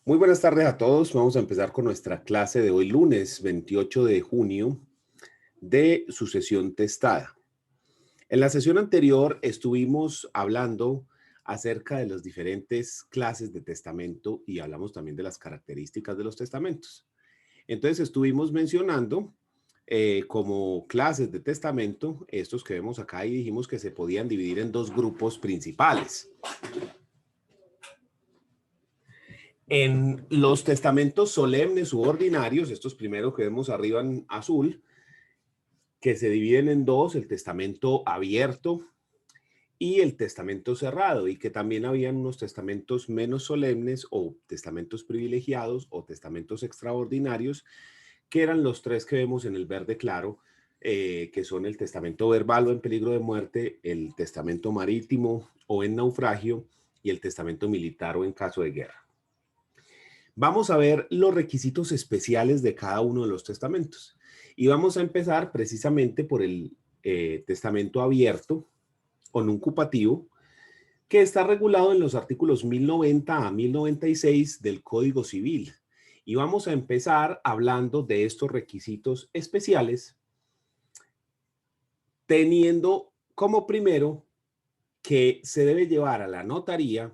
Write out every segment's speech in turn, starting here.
Muy buenas tardes a todos. Vamos a empezar con nuestra clase de hoy, lunes 28 de junio, de sucesión testada. En la sesión anterior estuvimos hablando acerca de las diferentes clases de testamento y hablamos también de las características de los testamentos. Entonces estuvimos mencionando como clases de testamento estos que vemos acá y dijimos que se podían dividir en dos grupos principales. En los testamentos solemnes u ordinarios, estos primeros que vemos arriba en azul, que se dividen en dos, el testamento abierto y el testamento cerrado, y que también habían unos testamentos menos solemnes o testamentos privilegiados o testamentos extraordinarios, que eran los tres que vemos en el verde claro, que son el testamento verbal o en peligro de muerte, el testamento marítimo o en naufragio y el testamento militar o en caso de guerra. Vamos a ver los requisitos especiales de cada uno de los testamentos. Y vamos a empezar precisamente por el testamento abierto o nuncupativo, que está regulado en los artículos 1090 a 1096 del Código Civil. Y vamos a empezar hablando de estos requisitos especiales, teniendo como primero que se debe llevar a la notaría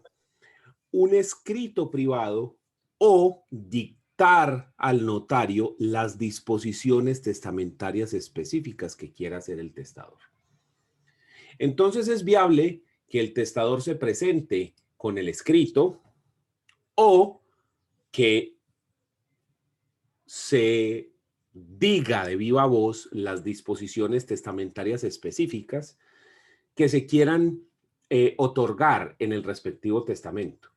un escrito privado o dictar al notario las disposiciones testamentarias específicas que quiera hacer el testador. Entonces es viable que el testador se presente con el escrito o que se diga de viva voz las disposiciones testamentarias específicas que se quieran otorgar en el respectivo testamento.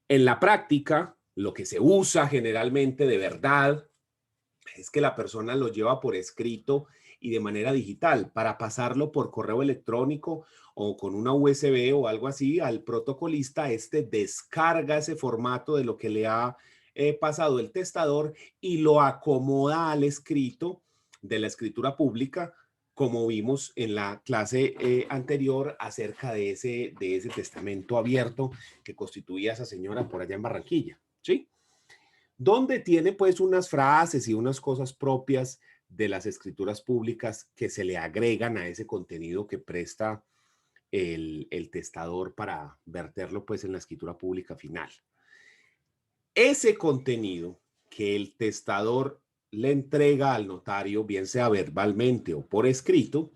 En la práctica, lo que se usa generalmente de verdad es que la persona lo lleva por escrito y de manera digital para pasarlo por correo electrónico o con una USB o algo así al protocolista. Este descarga ese formato de lo que le ha pasado el testador y lo acomoda al escrito de la escritura pública, como vimos en la clase anterior acerca de ese testamento abierto que constituía esa señora por allá en Barranquilla, ¿sí? Donde tiene pues unas frases y unas cosas propias de las escrituras públicas que se le agregan a ese contenido que presta el testador para verterlo pues en la escritura pública final. Ese contenido que el testador le entrega al notario, bien sea verbalmente o por escrito,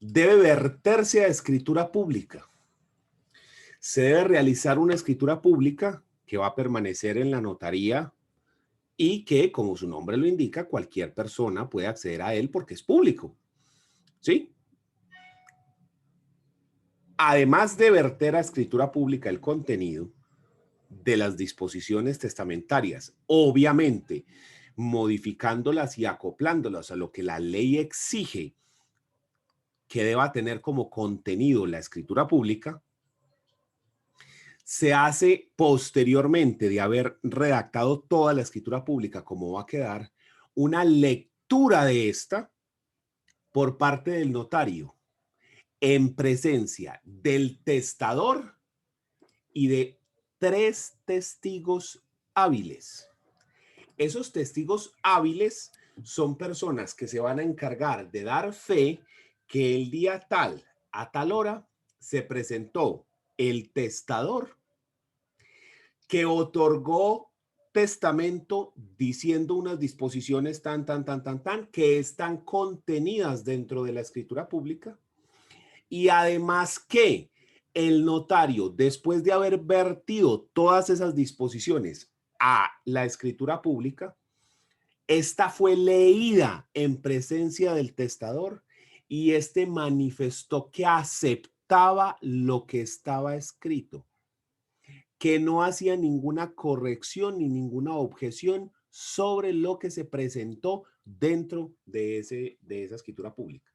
debe verterse a escritura pública. Se debe realizar una escritura pública que va a permanecer en la notaría y que, como su nombre lo indica, cualquier persona puede acceder a él porque es público, ¿sí? Además de verter a escritura pública el contenido de las disposiciones testamentarias, obviamente modificándolas y acoplándolas a lo que la ley exige que deba tener como contenido la escritura pública, se hace posteriormente de haber redactado toda la escritura pública como va a quedar, una lectura de esta por parte del notario en presencia del testador y de tres testigos hábiles. Esos testigos hábiles son personas que se van a encargar de dar fe que el día tal, a tal hora, se presentó el testador que otorgó testamento diciendo unas disposiciones tan, que están contenidas dentro de la escritura pública. Y además que el notario, después de haber vertido todas esas disposiciones a la escritura pública, esta fue leída en presencia del testador y este manifestó que aceptaba lo que estaba escrito, que no hacía ninguna corrección ni ninguna objeción sobre lo que se presentó dentro de esa escritura pública.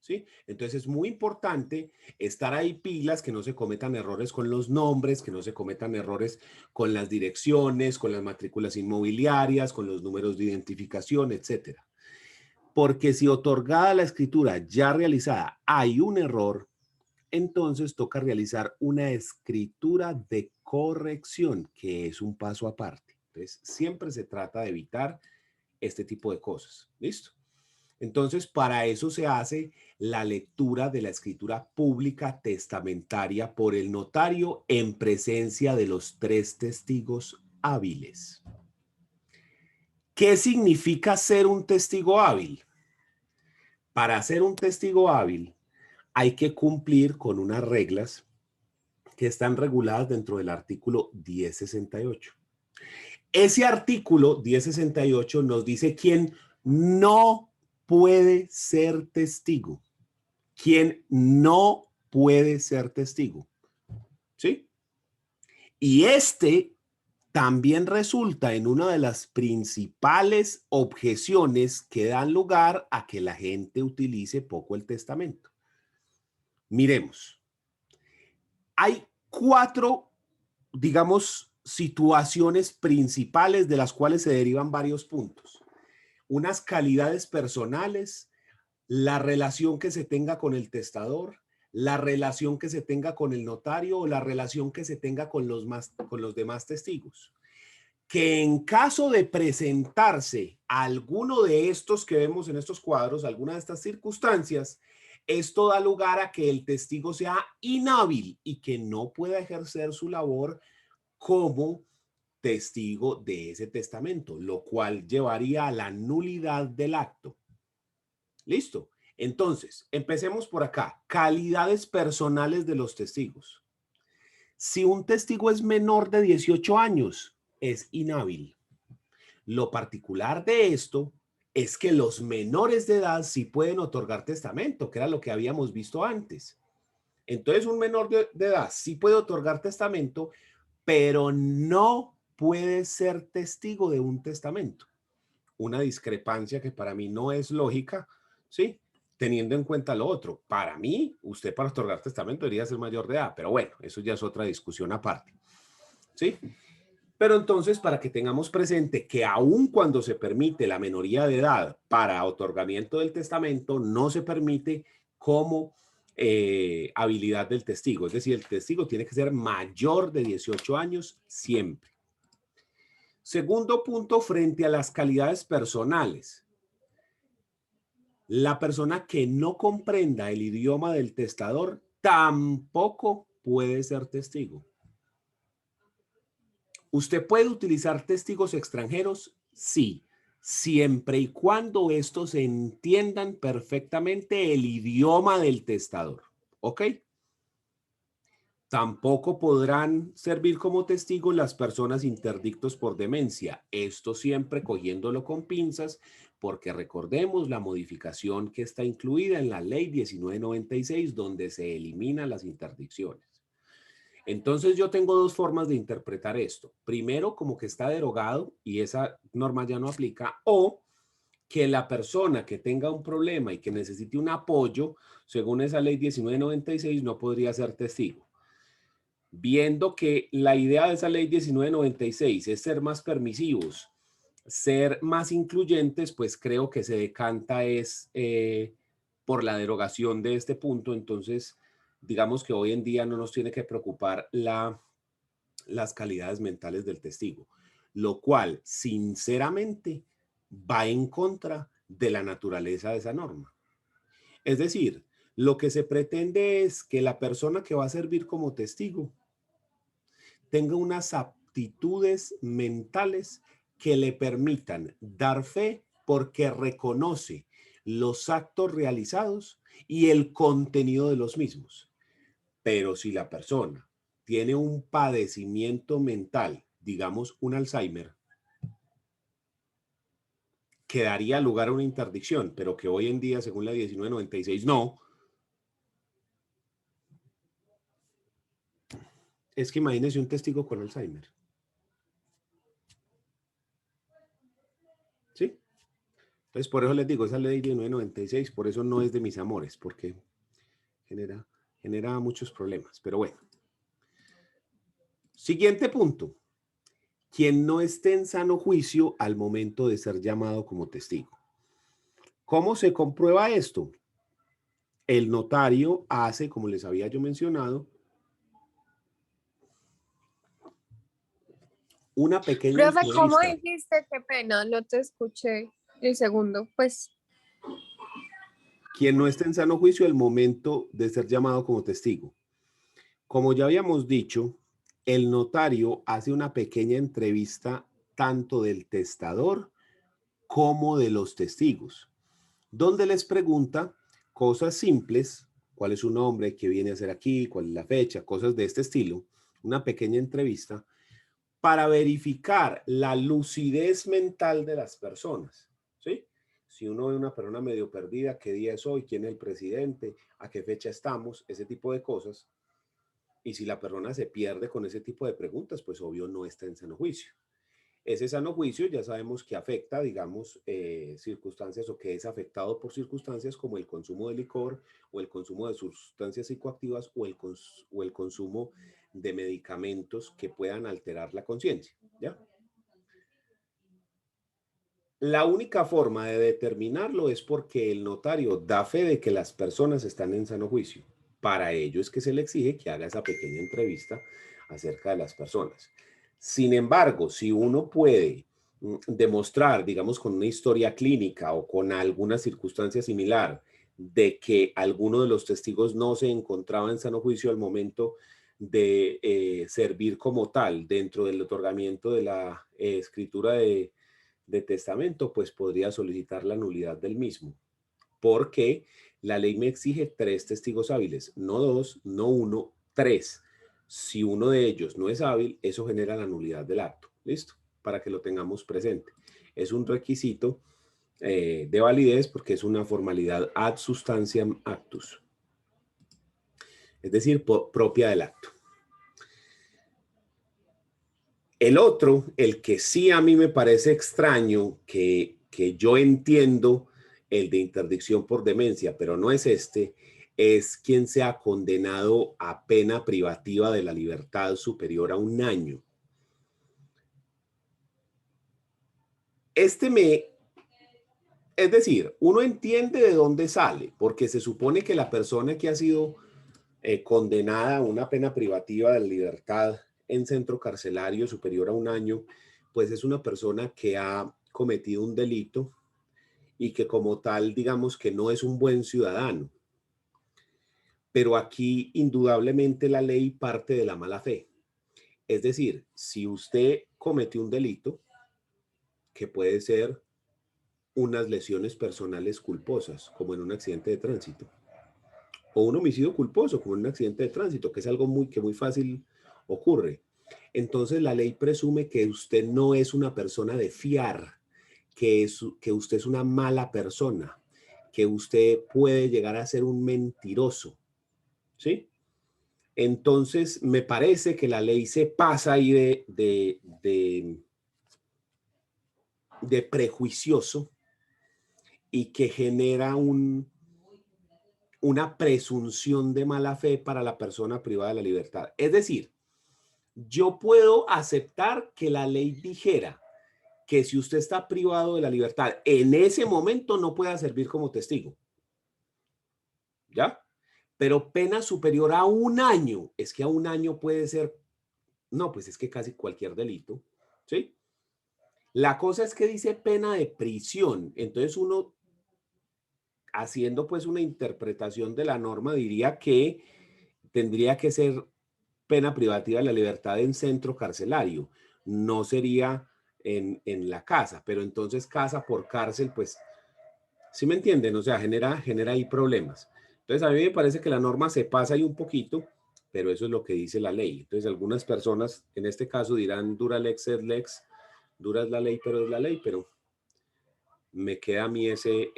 ¿Sí? Entonces es muy importante estar ahí pilas, que no se cometan errores con los nombres, que no se cometan errores con las direcciones, con las matrículas inmobiliarias, con los números de identificación, etcétera. Porque si otorgada la escritura ya realizada hay un error, entonces toca realizar una escritura de corrección, que es un paso aparte. Entonces, siempre se trata de evitar este tipo de cosas. ¿Listo? Entonces, para eso se hace la lectura de la escritura pública testamentaria por el notario en presencia de los 3 testigos hábiles. ¿Qué significa ser un testigo hábil? Para ser un testigo hábil hay que cumplir con unas reglas que están reguladas dentro del artículo 1068. Ese artículo 1068 nos dice quién no puede ser testigo. ¿Quién no puede ser testigo? ¿Sí? Y este también resulta en una de las principales objeciones que dan lugar a que la gente utilice poco el testamento. Miremos. Hay 4, digamos, situaciones principales de las cuales se derivan varios puntos. Unas calidades personales, la relación que se tenga con el testador, la relación que se tenga con el notario o la relación que se tenga con los demás testigos. Que en caso de presentarse alguno de estos que vemos en estos cuadros, alguna de estas circunstancias, esto da lugar a que el testigo sea inhábil y que no pueda ejercer su labor como testigo de ese testamento, lo cual llevaría a la nulidad del acto. ¿Listo? Entonces, empecemos por acá. Calidades personales de los testigos. Si un testigo es menor de 18 años, es inhábil. Lo particular de esto es que los menores de edad sí pueden otorgar testamento, que era lo que habíamos visto antes. Entonces, un menor de edad sí puede otorgar testamento, pero no puede ser testigo de un testamento. Una discrepancia que para mí no es lógica, ¿sí? Teniendo en cuenta lo otro. Para mí, usted para otorgar testamento debería ser mayor de edad, pero bueno, eso ya es otra discusión aparte, ¿sí? Pero entonces, para que tengamos presente que aun cuando se permite la minoría de edad para otorgamiento del testamento, no se permite como habilidad del testigo. Es decir, el testigo tiene que ser mayor de 18 años siempre. Segundo punto, frente a las calidades personales. La persona que no comprenda el idioma del testador tampoco puede ser testigo. ¿Usted puede utilizar testigos extranjeros? Sí, siempre y cuando estos entiendan perfectamente el idioma del testador. ¿Ok? Tampoco podrán servir como testigos las personas interdictos por demencia. Esto siempre cogiéndolo con pinzas, porque recordemos la modificación que está incluida en la ley 1996, donde se eliminan las interdicciones. Entonces yo tengo 2 formas de interpretar esto. Primero, como que está derogado y esa norma ya no aplica, o que la persona que tenga un problema y que necesite un apoyo, según esa ley 1996, no podría ser testigo. Viendo que la idea de esa ley 1996 es ser más permisivos, ser más incluyentes, pues creo que se decanta es por la derogación de este punto. Entonces, digamos que hoy en día no nos tiene que preocupar las calidades mentales del testigo, lo cual, sinceramente, va en contra de la naturaleza de esa norma. Es decir, lo que se pretende es que la persona que va a servir como testigo tenga unas aptitudes mentales que le permitan dar fe porque reconoce los actos realizados y el contenido de los mismos. Pero si la persona tiene un padecimiento mental, digamos un Alzheimer, que daría lugar a una interdicción, pero que hoy en día, según la 1996, no. Es que imagínese un testigo con Alzheimer. ¿Sí? Entonces, por eso les digo, esa ley 1996, por eso no es de mis amores, porque genera muchos problemas. Pero bueno. Siguiente punto. Quien no esté en sano juicio al momento de ser llamado como testigo. ¿Cómo se comprueba esto? el notario hace, como les había yo mencionado, una pequeña Profe, ¿cómo entrevista. dijiste? Qué pena, no te escuché el segundo. Pues, Quien no esté en sano juicio al momento de ser llamado como testigo. Como ya habíamos dicho, el notario hace una pequeña entrevista tanto del testador como de los testigos, donde les pregunta cosas simples, cuál es su nombre, qué viene a hacer aquí, cuál es la fecha, cosas de este estilo, una pequeña entrevista para verificar la lucidez mental de las personas, ¿sí? Si uno ve una persona medio perdida, qué día es hoy, quién es el presidente, a qué fecha estamos, ese tipo de cosas. Y si la persona se pierde con ese tipo de preguntas, pues obvio no está en sano juicio. Ese sano juicio ya sabemos que afecta, digamos, circunstancias o que es afectado por circunstancias como el consumo de licor o el consumo de sustancias psicoactivas o el consumo de medicamentos que puedan alterar la conciencia, ¿ya? La única forma de determinarlo es porque el notario da fe de que las personas están en sano juicio. Para ello es que se le exige que haga esa pequeña entrevista acerca de las personas. Sin embargo, si uno puede demostrar, digamos, con una historia clínica o con alguna circunstancia similar de que alguno de los testigos no se encontraba en sano juicio al momento de servir como tal dentro del otorgamiento de la escritura de testamento, pues podría solicitar la nulidad del mismo, porque la ley me exige 3 testigos hábiles, no 2, no 1, 3. Si uno de ellos no es hábil, eso genera la nulidad del acto. ¿Listo? Para que lo tengamos presente. Es un requisito de validez porque es una formalidad ad substantiam actus, es decir, propia del acto. El otro, el que sí a mí me parece extraño, que yo entiendo el de interdicción por demencia, pero no es este, es quien sea condenado a pena privativa de la libertad superior a 1 año. Es decir, uno entiende de dónde sale, porque se supone que la persona que ha sido condenada a una pena privativa de libertad en centro carcelario superior a 1 año, pues es una persona que ha cometido un delito y que como tal, digamos que no es un buen ciudadano. Pero aquí indudablemente la ley parte de la mala fe. Es decir, si usted cometió un delito, que puede ser unas lesiones personales culposas, como en un accidente de tránsito, o un homicidio culposo, como en un accidente de tránsito, que es algo muy fácil ocurre. Entonces la ley presume que usted no es una persona de fiar, que usted es una mala persona, que usted puede llegar a ser un mentiroso, ¿sí? Entonces me parece que la ley se pasa ahí de prejuicioso y que genera una presunción de mala fe para la persona privada de la libertad. Es decir, yo puedo aceptar que la ley dijera que si usted está privado de la libertad, en ese momento no pueda servir como testigo. ¿Ya? Pero pena superior a 1 año, es que a 1 año puede ser, no, pues es que casi cualquier delito, ¿sí? La cosa es que dice pena de prisión, entonces uno, haciendo pues una interpretación de la norma, diría que tendría que ser pena privativa de la libertad en centro carcelario, no sería en la casa, pero entonces casa por cárcel, pues, ¿sí me entienden? O sea, genera ahí problemas. Entonces, a mí me parece que la norma se pasa ahí un poquito, pero eso es lo que dice la ley. Entonces, algunas personas, en este caso, dirán dura lex sed lex, dura es la ley, pero es la ley, pero me queda a mí ese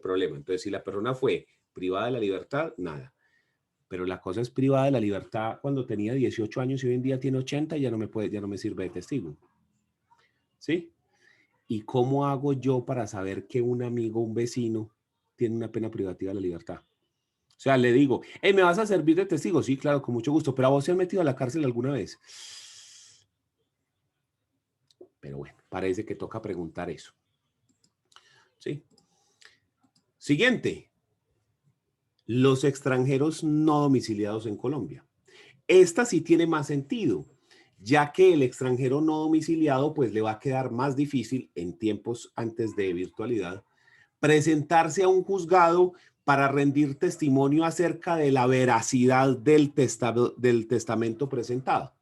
problema. Entonces, si la persona fue privada de la libertad, nada. Pero la cosa es privada de la libertad cuando tenía 18 años y hoy en día tiene 80 y ya no me sirve de testigo. ¿Sí? ¿Y cómo hago yo para saber que un amigo, un vecino, tiene una pena privativa de la libertad? O sea, le digo, hey, ¿me vas a servir de testigo? Sí, claro, con mucho gusto. Pero ¿a vos se han metido a la cárcel alguna vez? Pero bueno, parece que toca preguntar eso. ¿Sí? Siguiente. los extranjeros no domiciliados en Colombia. Esta sí tiene más sentido, ya que el extranjero no domiciliado pues le va a quedar más difícil en tiempos antes de virtualidad presentarse a un juzgado para rendir testimonio acerca de la veracidad del testamento presentado.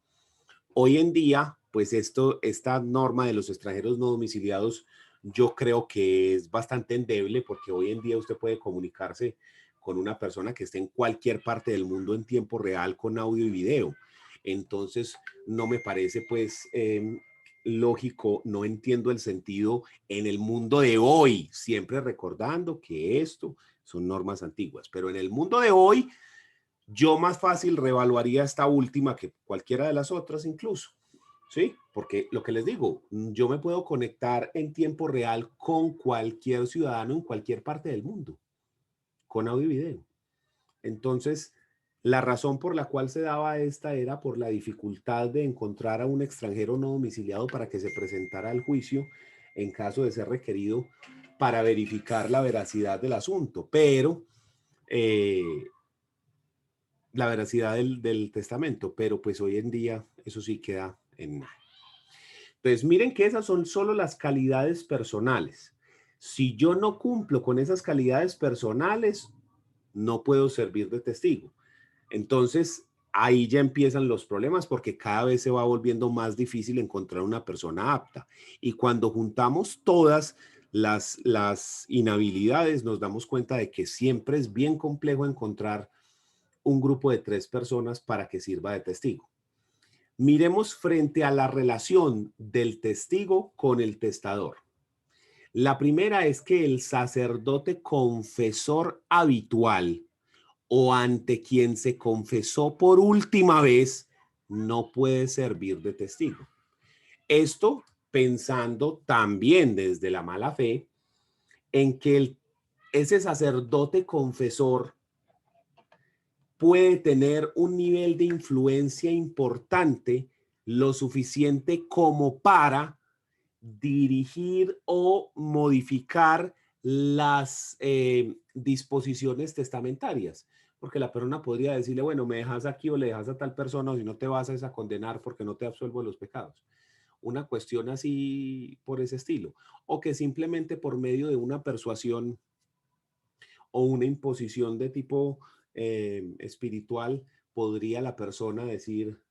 Hoy en día, pues esta norma de los extranjeros no domiciliados, yo creo que es bastante endeble porque hoy en día usted puede comunicarse con una persona que esté en cualquier parte del mundo en tiempo real con audio y video. Entonces, no me parece pues lógico, no entiendo el sentido en el mundo de hoy, siempre recordando que esto son normas antiguas, pero en el mundo de hoy yo más fácil reevaluaría esta última que cualquiera de las otras incluso. ¿Sí? Porque lo que les digo, yo me puedo conectar en tiempo real con cualquier ciudadano en cualquier parte del mundo, con audio y video. Entonces, la razón por la cual se daba esta era por la dificultad de encontrar a un extranjero no domiciliado para que se presentara al juicio en caso de ser requerido para verificar la veracidad del asunto. Pero eh, la veracidad del testamento, pero pues hoy en día eso sí queda en nada. Entonces, miren que esas son solo las calidades personales. Si yo no cumplo con esas calidades personales, no puedo servir de testigo. Entonces, ahí ya empiezan los problemas porque cada vez se va volviendo más difícil encontrar una persona apta. Y cuando juntamos todas las inhabilidades, nos damos cuenta de que siempre es bien complejo encontrar un grupo de 3 personas para que sirva de testigo. Miremos frente a la relación del testigo con el testador. La primera es que el sacerdote confesor habitual o ante quien se confesó por última vez no puede servir de testigo. Esto pensando también desde la mala fe en que ese sacerdote confesor puede tener un nivel de influencia importante, lo suficiente como para dirigir o modificar las disposiciones testamentarias. Porque la persona podría decirle, bueno, me dejas aquí o le dejas a tal persona, o si no te vas a condenar porque no te absuelvo de los pecados. Una cuestión así por ese estilo. O que simplemente por medio de una persuasión o una imposición de tipo espiritual, podría la persona decir,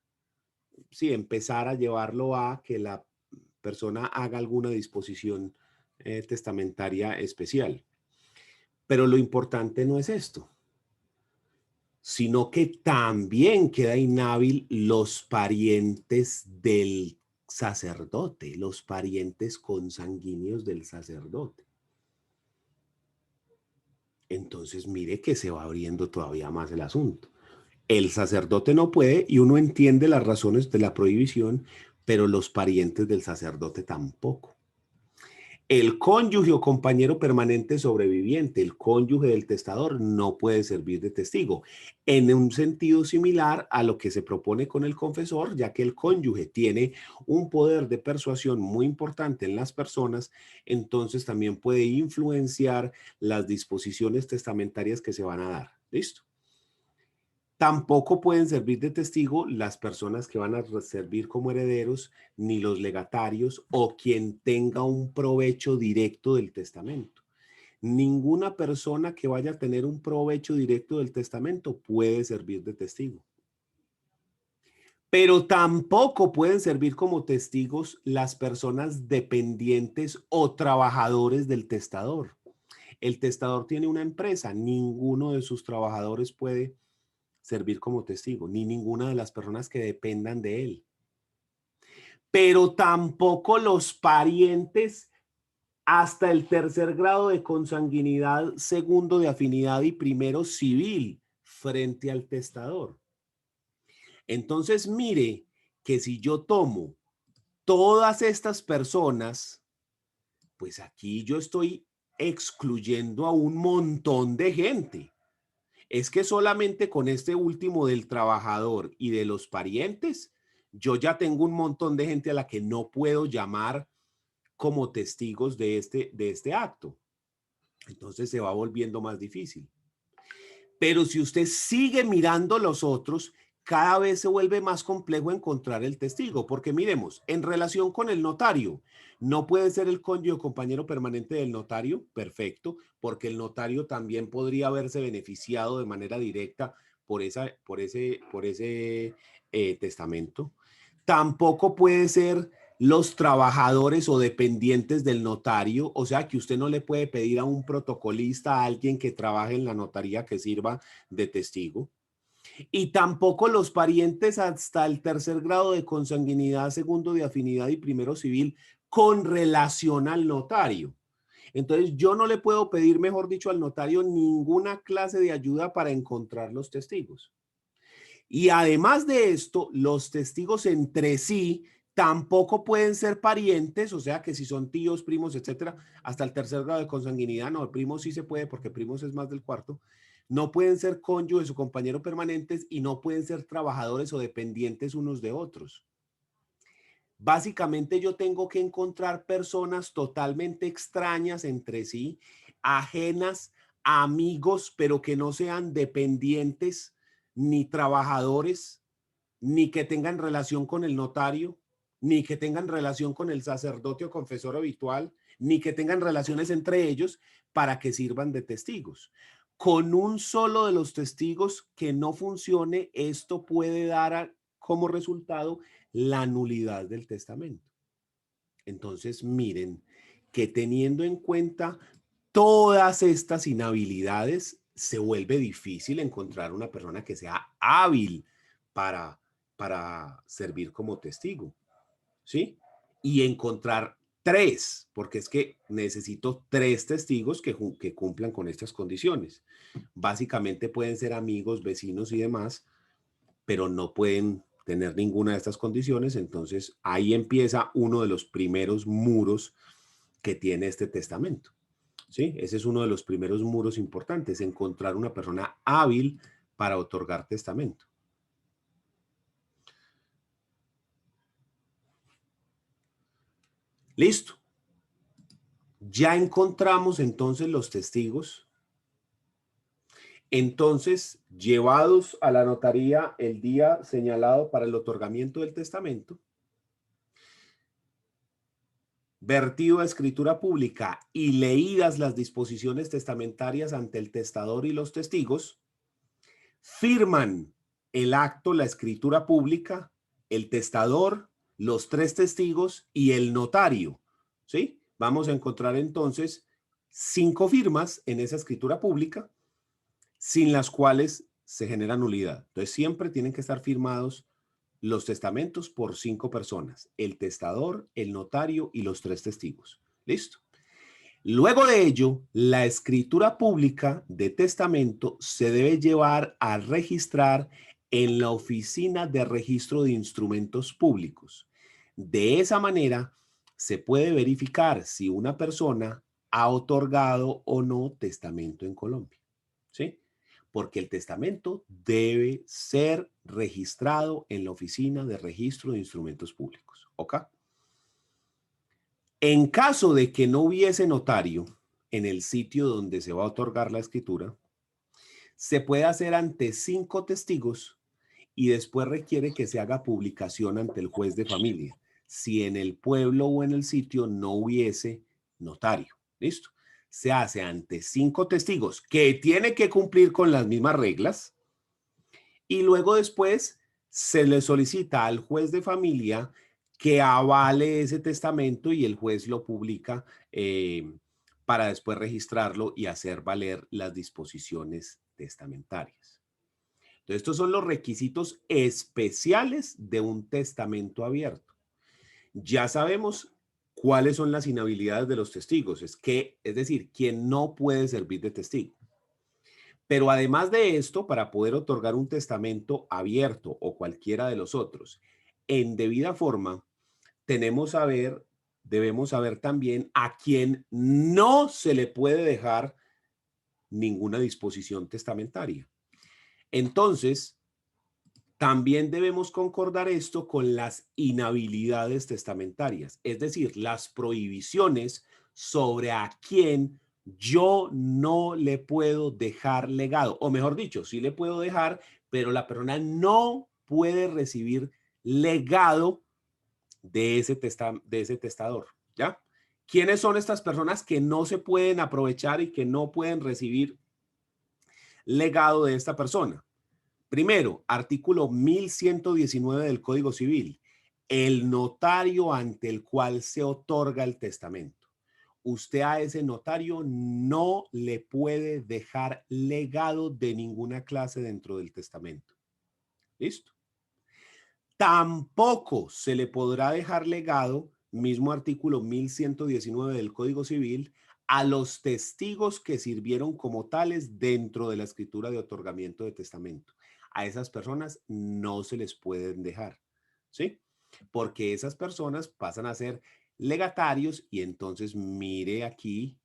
sí, empezar a llevarlo a que la persona haga alguna disposición testamentaria especial. Pero lo importante no es esto, sino que también queda inhábil los parientes del sacerdote, los parientes consanguíneos del sacerdote. Entonces mire que se va abriendo todavía más el asunto. El sacerdote no puede y uno entiende las razones de la prohibición, pero los parientes del sacerdote tampoco. El cónyuge o compañero permanente sobreviviente, el cónyuge del testador, no puede servir de testigo, en un sentido similar a lo que se propone con el confesor, ya que el cónyuge tiene un poder de persuasión muy importante en las personas, entonces también puede influenciar las disposiciones testamentarias que se van a dar. ¿Listo? Tampoco pueden servir de testigo las personas que van a servir como herederos, ni los legatarios o quien tenga un provecho directo del testamento. Ninguna persona que vaya a tener un provecho directo del testamento puede servir de testigo. Pero tampoco pueden servir como testigos las personas dependientes o trabajadores del testador. El testador tiene una empresa, ninguno de sus trabajadores puede servir como testigo, ni ninguna de las personas que dependan de él. Pero tampoco los parientes hasta el tercer grado de consanguinidad, segundo de afinidad y primero civil frente al testador. Entonces, mire que si yo tomo todas estas personas, pues aquí yo estoy excluyendo a un montón de gente. Es que solamente con este último del trabajador y de los parientes, yo ya tengo un montón de gente a la que no puedo llamar como testigos de este acto. Entonces se va volviendo más difícil. Pero si usted sigue mirando los otros, cada vez se vuelve más complejo encontrar el testigo, porque miremos, en relación con el notario, no puede ser el cónyuge o compañero permanente del notario, perfecto, porque el notario también podría haberse beneficiado de manera directa por ese testamento. Tampoco puede ser los trabajadores o dependientes del notario, o sea que usted no le puede pedir a un protocolista, a alguien que trabaje en la notaría que sirva de testigo. Y tampoco los parientes hasta el tercer grado de consanguinidad, segundo de afinidad y primero civil con relación al notario. Entonces yo no le puedo pedir, mejor dicho, al notario ninguna clase de ayuda para encontrar los testigos. Y además de esto, los testigos entre sí tampoco pueden ser parientes, o sea que si son tíos, primos, etcétera, hasta el tercer grado de consanguinidad, no, el primo sí se puede porque primos es más del cuarto, no pueden ser cónyuges o compañeros permanentes y no pueden ser trabajadores o dependientes unos de otros. Básicamente yo tengo que encontrar personas totalmente extrañas entre sí, ajenas, amigos, pero que no sean dependientes ni trabajadores, ni que tengan relación con el notario, ni que tengan relación con el sacerdote o confesor habitual, ni que tengan relaciones entre ellos para que sirvan de testigos. Con un solo de los testigos que no funcione, esto puede dar como resultado la nulidad del testamento. Entonces, miren que teniendo en cuenta todas estas inhabilidades, se vuelve difícil encontrar una persona que sea hábil para, para servir como testigo, ¿sí? Y encontrar tres, porque es que necesito tres testigos que cumplan con estas condiciones. Básicamente pueden ser amigos, vecinos y demás, pero no pueden tener ninguna de estas condiciones, entonces ahí empieza uno de los primeros muros que tiene este testamento. ¿Sí? Ese es uno de los primeros muros importantes, encontrar una persona hábil para otorgar testamento. Listo. Ya encontramos entonces los testigos. Entonces, llevados a la notaría el día señalado para el otorgamiento del testamento, vertido a escritura pública y leídas las disposiciones testamentarias ante el testador y los testigos, firman el acto, la escritura pública, el testador, los tres testigos y el notario, ¿sí? Vamos a encontrar entonces 5 firmas en esa escritura pública, sin las cuales se genera nulidad. Entonces siempre tienen que estar firmados los testamentos por 5 personas, el testador, el notario y los 3 testigos. ¿Listo? Luego de ello, la escritura pública de testamento se debe llevar a registrar en la Oficina de Registro de Instrumentos Públicos. De esa manera, se puede verificar si una persona ha otorgado o no testamento en Colombia. ¿Sí? Porque el testamento debe ser registrado en la Oficina de Registro de Instrumentos Públicos. ¿Ok? En caso de que no hubiese notario en el sitio donde se va a otorgar la escritura, se puede hacer ante 5 testigos y después requiere que se haga publicación ante el juez de familia, si en el pueblo o en el sitio no hubiese notario. ¿Listo? Se hace ante 5 testigos que tiene que cumplir con las mismas reglas y luego después se le solicita al juez de familia que avale ese testamento y el juez lo publica para después registrarlo y hacer valer las disposiciones testamentarias. Entonces, estos son los requisitos especiales de un testamento abierto. Ya sabemos cuáles son las inhabilidades de los testigos, es decir, quien no puede servir de testigo. Pero además de esto, para poder otorgar un testamento abierto o cualquiera de los otros en debida forma, debemos saber también a quien no se le puede dejar ninguna disposición testamentaria. Entonces, también debemos concordar esto con las inhabilidades testamentarias, es decir, las prohibiciones sobre a quién Yo no le puedo dejar legado, o mejor dicho, sí le puedo dejar, pero la persona no puede recibir legado de ese testador, ¿ya? ¿Quiénes son estas personas que no se pueden aprovechar y que no pueden recibir legado de esta persona? Primero, artículo 1119 del Código Civil, el notario ante el cual se otorga el testamento. Usted a ese notario no le puede dejar legado de ninguna clase dentro del testamento. ¿Listo? Tampoco se le podrá dejar legado, mismo artículo 1119 del Código Civil, a los testigos que sirvieron como tales dentro de la escritura de otorgamiento de testamento. A esas personas no se les pueden dejar, ¿sí? Porque esas personas pasan a ser legatarios y entonces mire aquí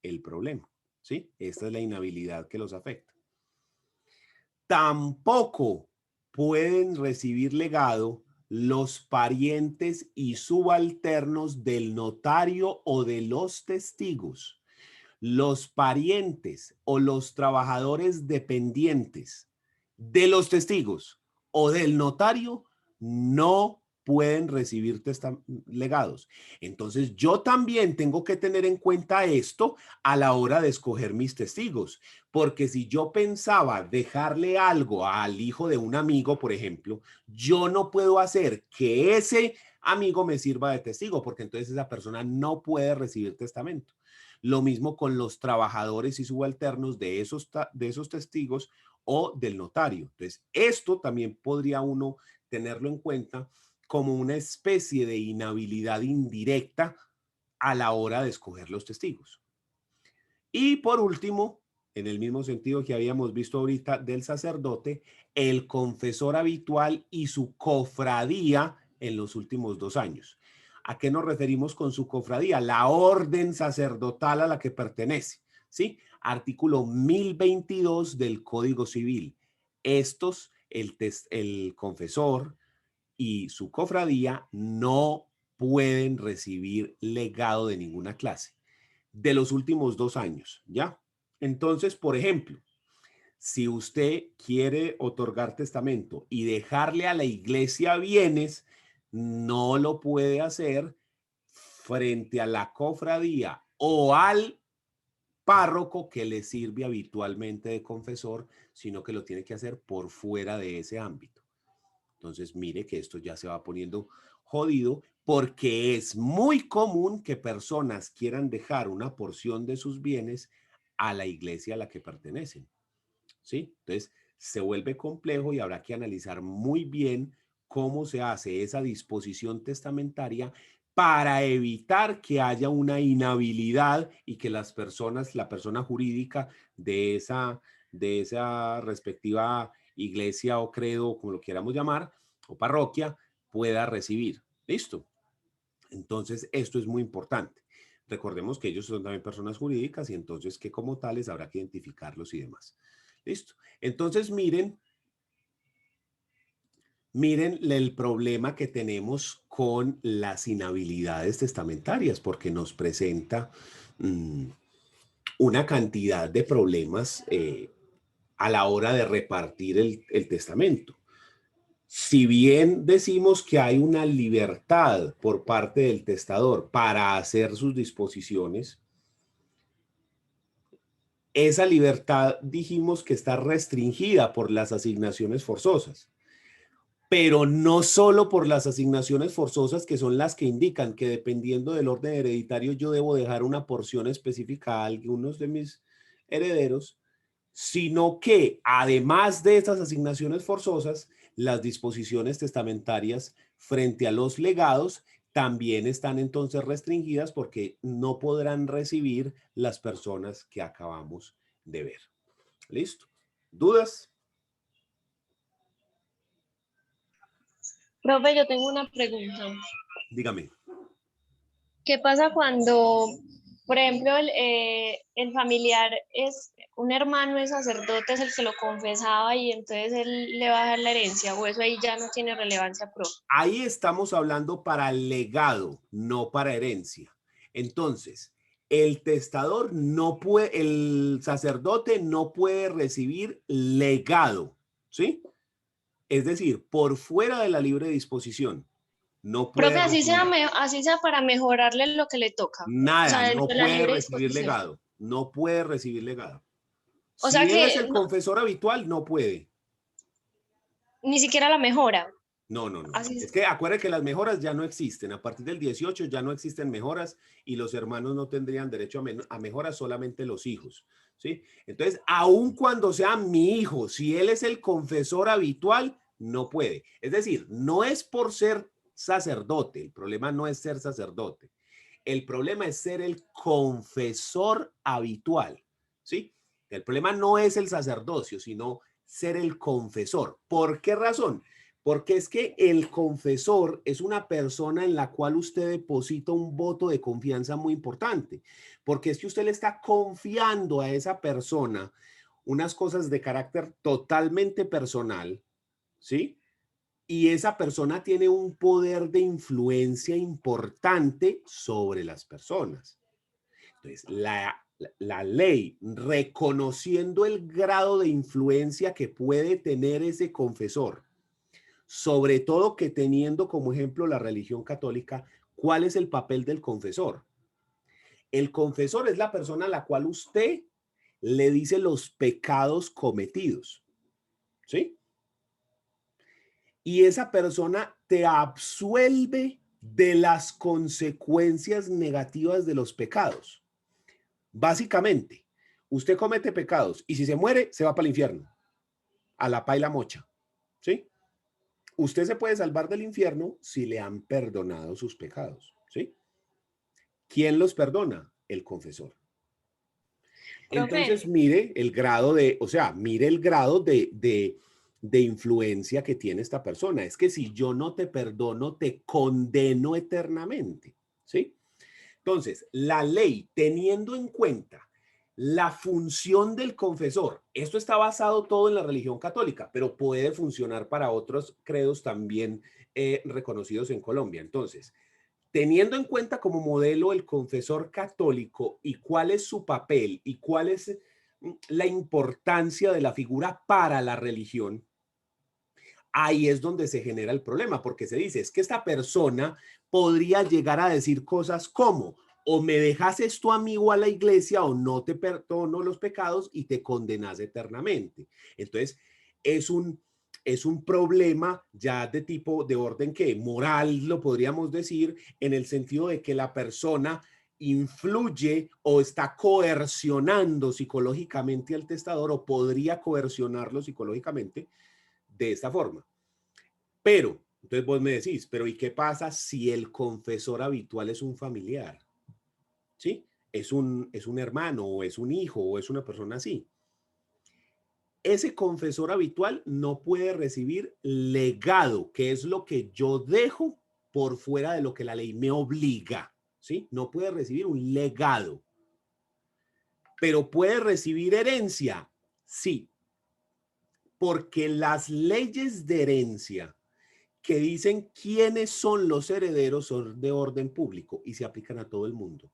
el problema, ¿sí? Esta es la inhabilidad que los afecta. Tampoco pueden recibir legado los parientes y subalternos del notario o de los testigos. Los parientes o los trabajadores dependientes de los testigos o del notario no pueden recibir legados. Entonces yo también tengo que tener en cuenta esto a la hora de escoger mis testigos, porque si yo pensaba dejarle algo al hijo de un amigo, por ejemplo, yo no puedo hacer que ese amigo me sirva de testigo, porque entonces esa persona no puede recibir testamento. Lo mismo con los trabajadores y subalternos de esos testigos o del notario. Entonces, esto también podría uno tenerlo en cuenta como una especie de inhabilidad indirecta a la hora de escoger los testigos. Y por último, en el mismo sentido que habíamos visto ahorita del sacerdote, el confesor habitual y su cofradía en los últimos 2 años. ¿A qué nos referimos con su cofradía? La orden sacerdotal a la que pertenece, ¿sí? Artículo 1022 del Código Civil. Estos, el confesor y su cofradía no pueden recibir legado de ninguna clase de los últimos 2 años, ¿ya? Entonces, por ejemplo, si usted quiere otorgar testamento y dejarle a la iglesia bienes, no lo puede hacer frente a la cofradía o al párroco que le sirve habitualmente de confesor, sino que lo tiene que hacer por fuera de ese ámbito. Entonces, mire que esto ya se va poniendo jodido porque es muy común que personas quieran dejar una porción de sus bienes a la iglesia a la que pertenecen, ¿sí? Entonces, se vuelve complejo y habrá que analizar muy bien cómo se hace esa disposición testamentaria para evitar que haya una inhabilidad y que las personas, la persona jurídica de esa respectiva iglesia o credo, como lo queramos llamar, o parroquia, pueda recibir. ¿Listo? Entonces, esto es muy importante. Recordemos que ellos son también personas jurídicas y entonces que como tales habrá que identificarlos y demás. ¿Listo? Entonces, miren el problema que tenemos con las inhabilidades testamentarias, porque nos presenta una cantidad de problemas a la hora de repartir el testamento. Si bien decimos que hay una libertad por parte del testador para hacer sus disposiciones, esa libertad dijimos que está restringida por las asignaciones forzosas, pero no solo por las asignaciones forzosas que son las que indican que dependiendo del orden hereditario yo debo dejar una porción específica a algunos de mis herederos, sino que además de estas asignaciones forzosas, las disposiciones testamentarias frente a los legados también están entonces restringidas porque no podrán recibir las personas que acabamos de ver. ¿Listo? ¿Dudas? Profe, yo tengo una pregunta. Dígame. ¿Qué pasa cuando, por ejemplo, el familiar es un hermano es sacerdote, es el que lo confesaba y entonces él le va a dar la herencia o eso ahí ya no tiene relevancia, profe? Ahí estamos hablando para legado, no para herencia. Entonces, el testador no puede, el sacerdote no puede recibir legado, ¿sí? Es decir, por fuera de la libre disposición, no Profe, puede recibir así sea para mejorarle lo que le toca. O nada, sea, no dentro de la puede libre recibir disposición. legado, no puede recibir legado. O sea Si él es que el confesor habitual, no puede. ni siquiera la mejora. No, no, no. Así Es es. que acuérdense que las mejoras ya no existen. A partir del 18 ya no existen mejoras y los hermanos no tendrían derecho a mejoras, solamente los hijos. ¿Sí? Entonces, aun cuando sea mi hijo, si él es el confesor habitual, no puede. Es decir, no es por ser sacerdote. El problema no es ser sacerdote. El problema es ser el confesor habitual. ¿Sí? El problema no es el sacerdocio, sino ser el confesor. ¿Por qué razón? Porque es que el confesor es una persona en la cual usted deposita un voto de confianza muy importante. Porque es que usted le está confiando a esa persona unas cosas de carácter totalmente personal, ¿sí? Y esa persona tiene un poder de influencia importante sobre las personas. Entonces, la ley, reconociendo el grado de influencia que puede tener ese confesor, sobre todo que teniendo como ejemplo la religión católica, ¿cuál es el papel del confesor? El confesor es la persona a la cual usted le dice los pecados cometidos, ¿sí? Y esa persona te absuelve de las consecuencias negativas de los pecados. Básicamente, usted comete pecados y si se muere, se va para el infierno, a la paila mocha, ¿sí? Usted se puede salvar del infierno si le han perdonado sus pecados, ¿sí? ¿Quién los perdona? El confesor. Profe, Entonces, mire el grado de, o sea, mire el grado de influencia que tiene esta persona. Es que si yo no te perdono, te condeno eternamente, ¿sí? Entonces, la ley, teniendo en cuenta la función del confesor, esto está basado todo en la religión católica, pero puede funcionar para otros credos también reconocidos en Colombia. Entonces, teniendo en cuenta como modelo el confesor católico y cuál es su papel y cuál es la importancia de la figura para la religión, ahí es donde se genera el problema, porque se dice, es que esta persona podría llegar a decir cosas como, o me dejas esto amigo a la iglesia o no te perdono los pecados y te condenas eternamente. Entonces, es un, es un problema ya de tipo, de orden que moral, lo podríamos decir, en el sentido de que la persona influye o está coercionando psicológicamente al testador o podría coercionarlo psicológicamente de esta forma. Pero, entonces vos me decís, pero ¿y qué pasa si el confesor habitual es un familiar? ¿Sí? Es un hermano o es un hijo o es una persona así. Ese confesor habitual no puede recibir legado, que es lo que yo dejo por fuera de lo que la ley me obliga. ¿Sí? No puede recibir un legado. Pero puede recibir herencia. Sí, porque las leyes de herencia que dicen quiénes son los herederos son de orden público y se aplican a todo el mundo.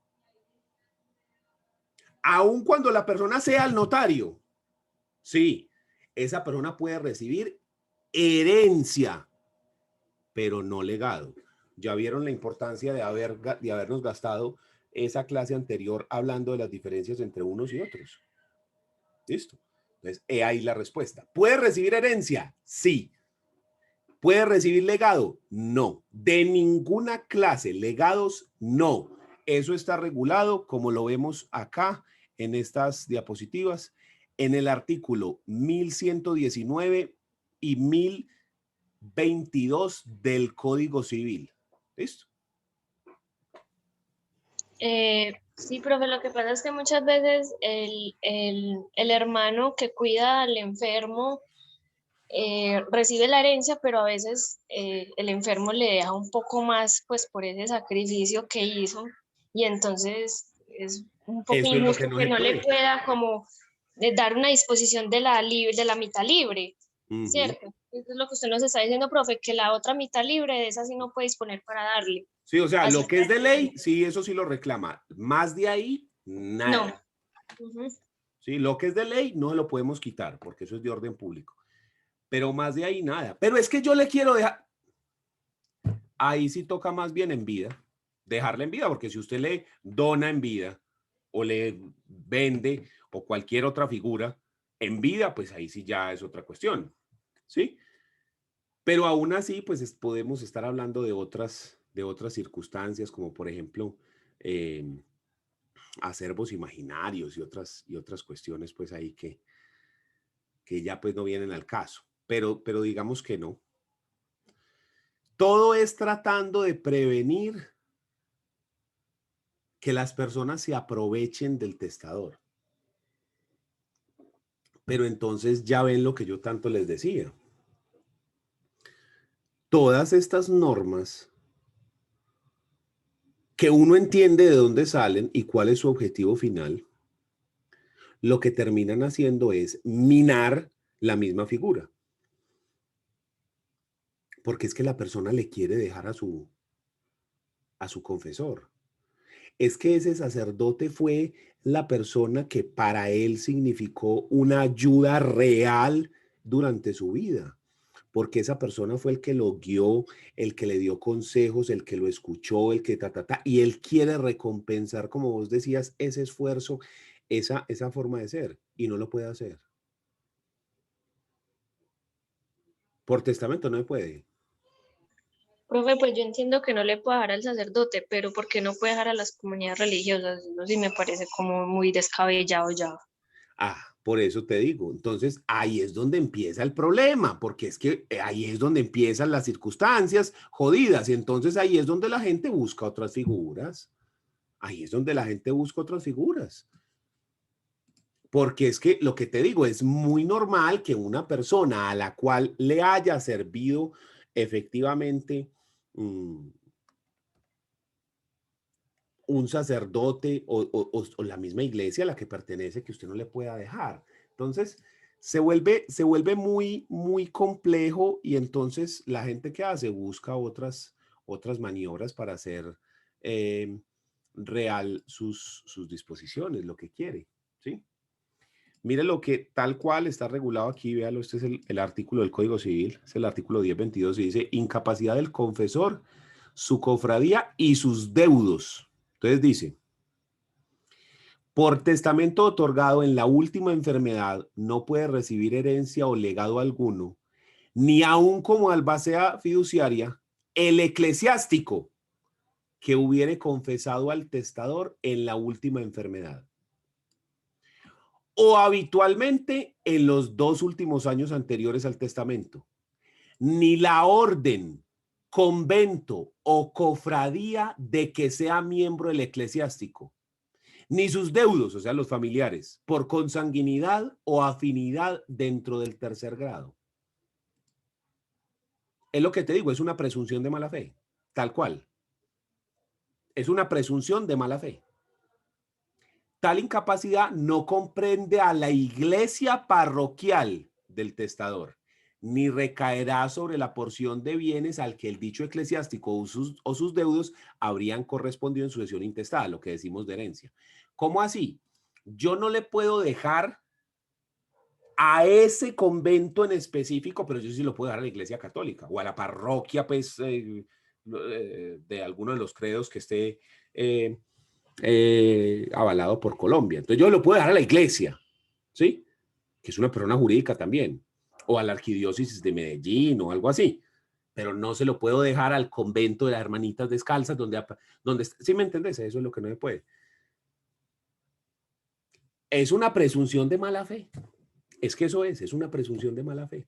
Aun cuando la persona sea el notario, sí, esa persona puede recibir herencia, pero no legado. Ya vieron la importancia de habernos gastado esa clase anterior hablando de las diferencias entre unos y otros. Listo. Entonces, he ahí la respuesta. ¿Puede recibir herencia? Sí. ¿Puede recibir legado? No. De ninguna clase. Legados, no. Eso está regulado, como lo vemos acá en estas diapositivas, en el artículo 1119 y 1022 del Código Civil. ¿Listo? sí, profe, lo que pasa es que muchas veces el hermano que cuida al enfermo recibe la herencia, pero a veces el enfermo le deja un poco más, pues por ese sacrificio que hizo, y entonces es un poco Eso es lo que injusto no que se no le puede. pueda como dar una disposición de de la mitad libre, Uh-huh. ¿cierto? Eso es lo que usted nos está diciendo, profe, que la otra mitad libre de esa sí no puede disponer para darle. Sí, o sea, Así lo que es sea. de ley, sí, eso sí lo reclama. Más de ahí, No. Nada. Ujú. ¿Sí? Lo que es de ley no lo podemos quitar porque eso es de orden público. Pero más de ahí nada. Pero es que yo le quiero dejar, ahí sí toca más bien en vida, dejarla en vida, porque si usted le dona en vida o le vende o cualquier otra figura en vida, pues ahí sí ya es otra cuestión, ¿sí? Pero aún así, pues podemos estar hablando de otras circunstancias, como por ejemplo, acervos imaginarios y otras cuestiones, pues ahí que ya pues no vienen al caso. Pero digamos que no. Todo es tratando de prevenir que las personas se aprovechen del testador. Pero entonces ya ven lo que yo tanto les decía. Todas estas normas que uno entiende de dónde salen y cuál es su objetivo final, lo que terminan haciendo es minar la misma figura. Porque es que la persona le quiere dejar a su confesor. Es que ese sacerdote fue la persona que para él significó una ayuda real durante su vida, porque esa persona fue el que lo guió, el que le dio consejos, el que lo escuchó, el que y él quiere recompensar, como vos decías, ese esfuerzo, esa forma de ser, y no lo puede hacer. Por testamento no se puede. Profe, pues yo entiendo que no le puede dejar al sacerdote, pero ¿por qué no puede dejar a las comunidades religiosas? Eso sí me parece como muy descabellado ya. Por eso te digo. Entonces, ahí es donde empieza el problema, porque es que ahí es donde empiezan las circunstancias jodidas. Y entonces ahí es donde la gente busca otras figuras. Ahí es donde la gente busca otras figuras. Porque es que lo que te digo, es muy normal que una persona a la cual le haya servido efectivamente un sacerdote o la misma iglesia a la que pertenece que usted no le pueda dejar. Entonces, se vuelve muy, muy complejo y entonces la gente que hace busca otras maniobras para hacer eh, real sus disposiciones, lo que quiere, ¿sí? Mire lo que tal cual está regulado aquí, véalo, este es el artículo del Código Civil, es el artículo 1022 y dice incapacidad del confesor, su cofradía y sus deudos. Entonces dice, por testamento otorgado en la última enfermedad, no puede recibir herencia o legado alguno, ni aun como albacea fiduciaria, el eclesiástico que hubiere confesado al testador en la última enfermedad. O habitualmente en los 2 últimos años anteriores al testamento, ni la orden, convento o cofradía de que sea miembro el eclesiástico, ni sus deudos, o sea, los familiares, por consanguinidad o afinidad dentro del tercer grado. Es lo que te digo, es una presunción de mala fe, tal cual. Es una presunción de mala fe. Tal incapacidad no comprende a la iglesia parroquial del testador, ni recaerá sobre la porción de bienes al que el dicho eclesiástico o sus deudos habrían correspondido en sucesión intestada, lo que decimos de herencia. ¿Cómo así? Yo no le puedo dejar a ese convento en específico, pero yo sí lo puedo dar a la iglesia católica o a la parroquia, pues, de alguno de los credos que esté avalado por Colombia. Entonces yo lo puedo dejar a la iglesia, ¿sí? Que es una persona jurídica también, o a la arquidiócesis de Medellín o algo así, pero no se lo puedo dejar al convento de las hermanitas descalzas, donde ¿sí me entendés? Eso es lo que no se puede. Es una presunción de mala fe. Es que eso es una presunción de mala fe.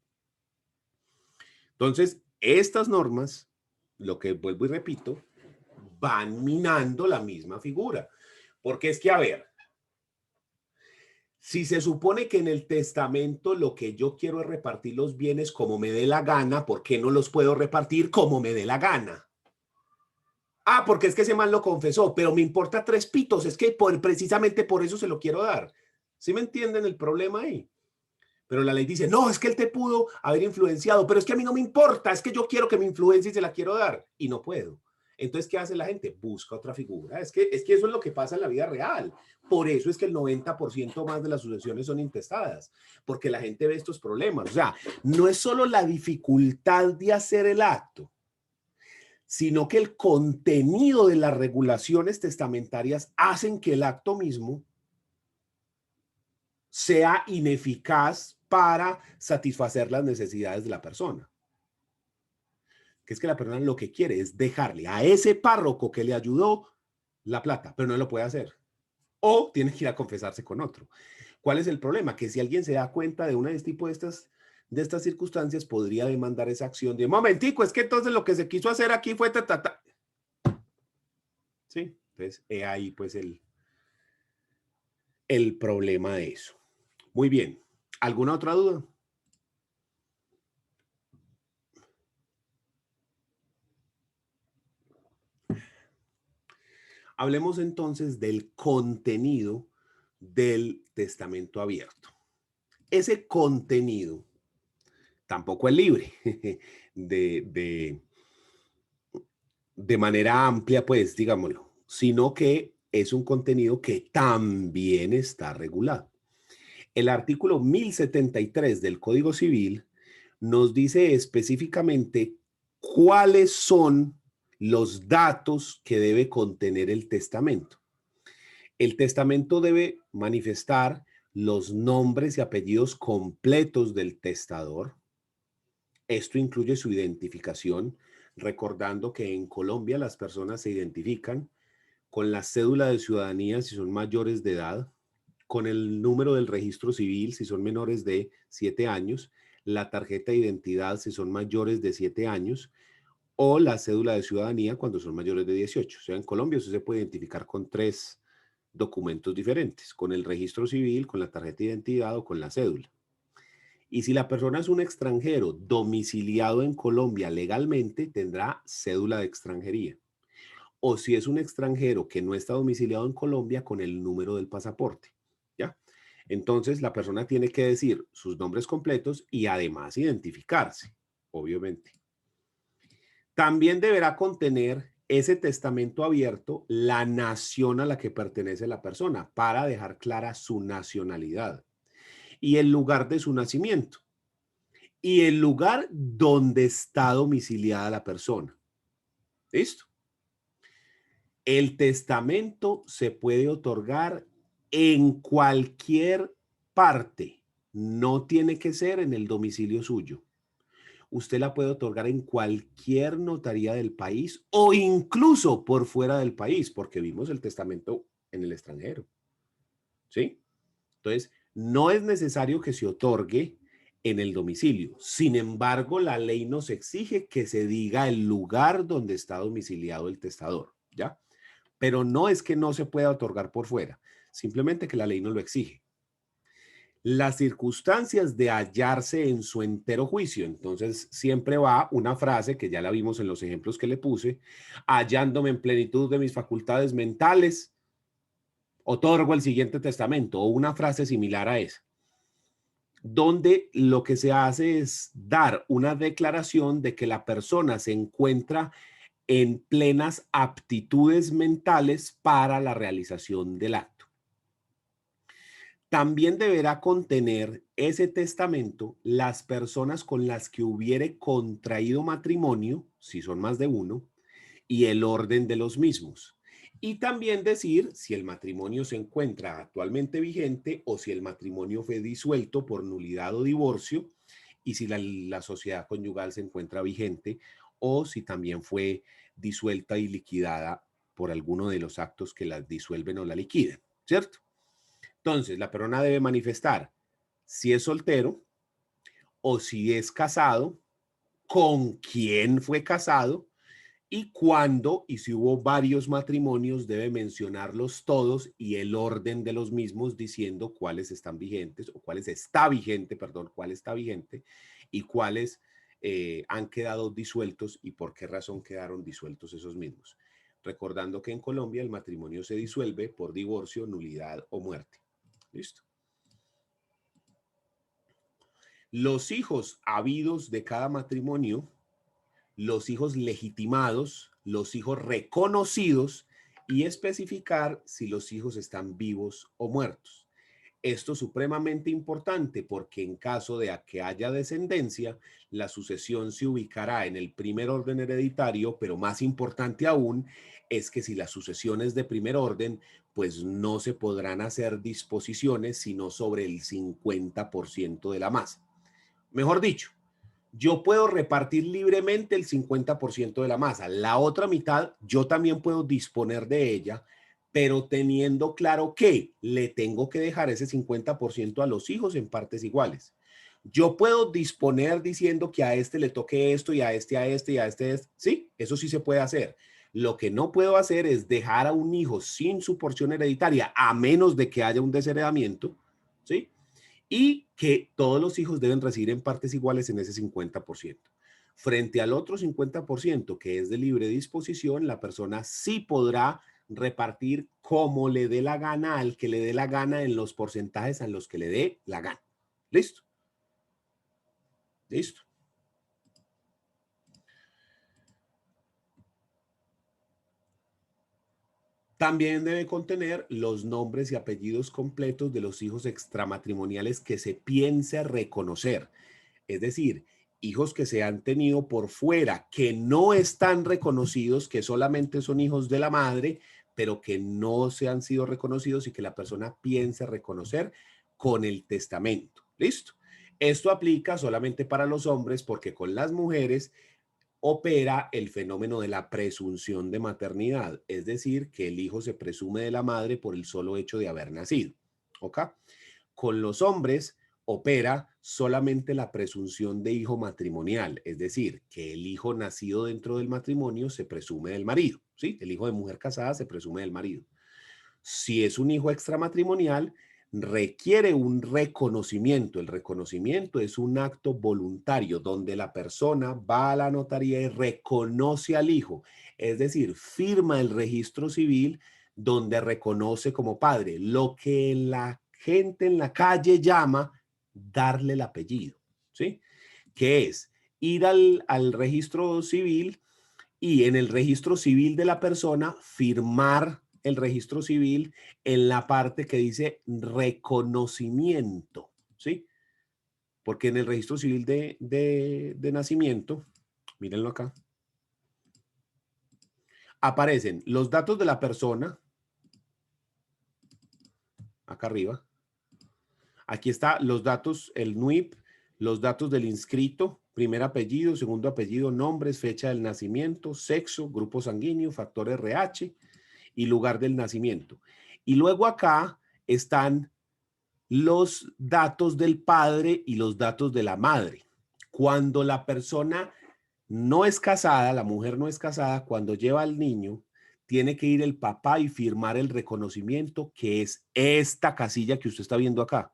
Entonces, estas normas, lo que vuelvo y repito, van minando la misma figura. Porque es que, a ver, si se supone que en el testamento lo que yo quiero es repartir los bienes como me dé la gana, ¿por qué no los puedo repartir como me dé la gana? Porque es que ese man lo confesó, pero me importa 3 pitos, es que precisamente por eso se lo quiero dar. ¿Sí me entienden el problema ahí? Pero la ley dice, no, es que él te pudo haber influenciado, pero es que a mí no me importa, es que yo quiero que me influencie y se la quiero dar, y no puedo. Entonces, ¿qué hace la gente? Busca otra figura. Es que eso es lo que pasa en la vida real. Por eso es que el 90% más de las sucesiones son intestadas, porque la gente ve estos problemas. O sea, no es solo la dificultad de hacer el acto, sino que el contenido de las regulaciones testamentarias hacen que el acto mismo sea ineficaz para satisfacer las necesidades de la persona. Que es que la persona lo que quiere es dejarle a ese párroco que le ayudó la plata, pero no lo puede hacer. O tiene que ir a confesarse con otro. ¿Cuál es el problema? Que si alguien se da cuenta de una de este tipo de estas circunstancias, podría demandar esa acción de momentico, es que entonces lo que se quiso hacer aquí fue ta. Sí, entonces ahí pues el problema de eso. Muy bien. ¿Alguna otra duda? Hablemos entonces del contenido del testamento abierto. Ese contenido tampoco es libre de, de, de manera amplia, pues, digámoslo, sino que es un contenido que también está regulado. El artículo 1073 del Código Civil nos dice específicamente cuáles son los datos que debe contener el testamento. El testamento debe manifestar los nombres y apellidos completos del testador. Esto incluye su identificación, recordando que en Colombia las personas se identifican con la cédula de ciudadanía si son mayores de edad, con el número del registro civil si son menores de 7 años, la tarjeta de identidad si son mayores de 7 años o la cédula de ciudadanía cuando son mayores de 18. O sea, en Colombia usted se puede identificar con 3 documentos diferentes, con el registro civil, con la tarjeta de identidad o con la cédula. Y si la persona es un extranjero domiciliado en Colombia legalmente, tendrá cédula de extranjería. O si es un extranjero que no está domiciliado en Colombia, con el número del pasaporte. ¿Ya? Entonces, la persona tiene que decir sus nombres completos y además identificarse, obviamente. También deberá contener ese testamento abierto la nación a la que pertenece la persona para dejar clara su nacionalidad y el lugar de su nacimiento y el lugar donde está domiciliada la persona. ¿Listo? El testamento se puede otorgar en cualquier parte, no tiene que ser en el domicilio suyo. Usted la puede otorgar en cualquier notaría del país o incluso por fuera del país, porque vimos el testamento en el extranjero. ¿Sí? Entonces, no es necesario que se otorgue en el domicilio. Sin embargo, la ley nos exige que se diga el lugar donde está domiciliado el testador, ¿ya? Pero no es que no se pueda otorgar por fuera, simplemente que la ley no lo exige. Las circunstancias de hallarse en su entero juicio. Entonces, siempre va una frase que ya la vimos en los ejemplos que le puse, hallándome en plenitud de mis facultades mentales, otorgo el siguiente testamento, o una frase similar a esa, donde lo que se hace es dar una declaración de que la persona se encuentra en plenas aptitudes mentales para la realización del acto. También deberá contener ese testamento las personas con las que hubiere contraído matrimonio, si son más de uno, y el orden de los mismos. Y también decir si el matrimonio se encuentra actualmente vigente o si el matrimonio fue disuelto por nulidad o divorcio y si la sociedad conyugal se encuentra vigente o si también fue disuelta y liquidada por alguno de los actos que la disuelven o la liquiden, ¿cierto? Entonces, la persona debe manifestar si es soltero o si es casado, con quién fue casado y cuándo y si hubo varios matrimonios debe mencionarlos todos y el orden de los mismos diciendo cuáles están vigentes o cuáles está vigente, perdón, cuál está vigente y cuáles han quedado disueltos y por qué razón quedaron disueltos esos mismos. Recordando que en Colombia el matrimonio se disuelve por divorcio, nulidad o muerte. ¿Listo? Los hijos habidos de cada matrimonio, los hijos legitimados los hijos reconocidos y especificar si los hijos están vivos o muertos. Esto es supremamente importante porque en caso de que haya descendencia, la sucesión se ubicará en el primer orden hereditario, pero más importante aún es que si la sucesión es de primer orden, pues no se podrán hacer disposiciones sino sobre el 50% de la masa. Mejor dicho, yo puedo repartir libremente el 50% de la masa. La otra mitad, yo también puedo disponer de ella, pero teniendo claro que le tengo que dejar ese 50% a los hijos en partes iguales. Yo puedo disponer diciendo que a este le toque esto y a este, a este y a este. Sí, eso sí se puede hacer. Lo que no puedo hacer es dejar a un hijo sin su porción hereditaria, a menos de que haya un desheredamiento, ¿sí? Y que todos los hijos deben recibir en partes iguales en ese 50%. Frente al otro 50% que es de libre disposición, la persona sí podrá repartir como le dé la gana al que le dé la gana en los porcentajes a los que le dé la gana. ¿Listo? ¿Listo? También debe contener los nombres y apellidos completos de los hijos extramatrimoniales que se piense reconocer. Es decir, hijos que se han tenido por fuera, que no están reconocidos, que solamente son hijos de la madre, pero que no se han sido reconocidos y que la persona piense reconocer con el testamento. ¿Listo? Esto aplica solamente para los hombres porque con las mujeres opera el fenómeno de la presunción de maternidad, es decir, que el hijo se presume de la madre por el solo hecho de haber nacido. ¿Ok? Con los hombres opera solamente la presunción de hijo matrimonial, es decir, que el hijo nacido dentro del matrimonio se presume del marido, ¿sí? El hijo de mujer casada se presume del marido. Si es un hijo extramatrimonial, requiere un reconocimiento. El reconocimiento es un acto voluntario donde la persona va a la notaría y reconoce al hijo, es decir, firma el registro civil donde reconoce como padre, lo que la gente en la calle llama darle el apellido, ¿sí? Que es ir al registro civil y en el registro civil de la persona firmar el registro civil en la parte que dice reconocimiento, ¿sí? Porque en el registro civil de nacimiento, mírenlo acá, aparecen los datos de la persona, acá arriba. Aquí está los datos, el NUIP, los datos del inscrito, primer apellido, segundo apellido, nombres, fecha del nacimiento, sexo, grupo sanguíneo, factor RH y lugar del nacimiento. Y luego acá están los datos del padre y los datos de la madre. Cuando la persona no es casada, la mujer no es casada, cuando lleva al niño, tiene que ir el papá y firmar el reconocimiento, que es esta casilla que usted está viendo acá.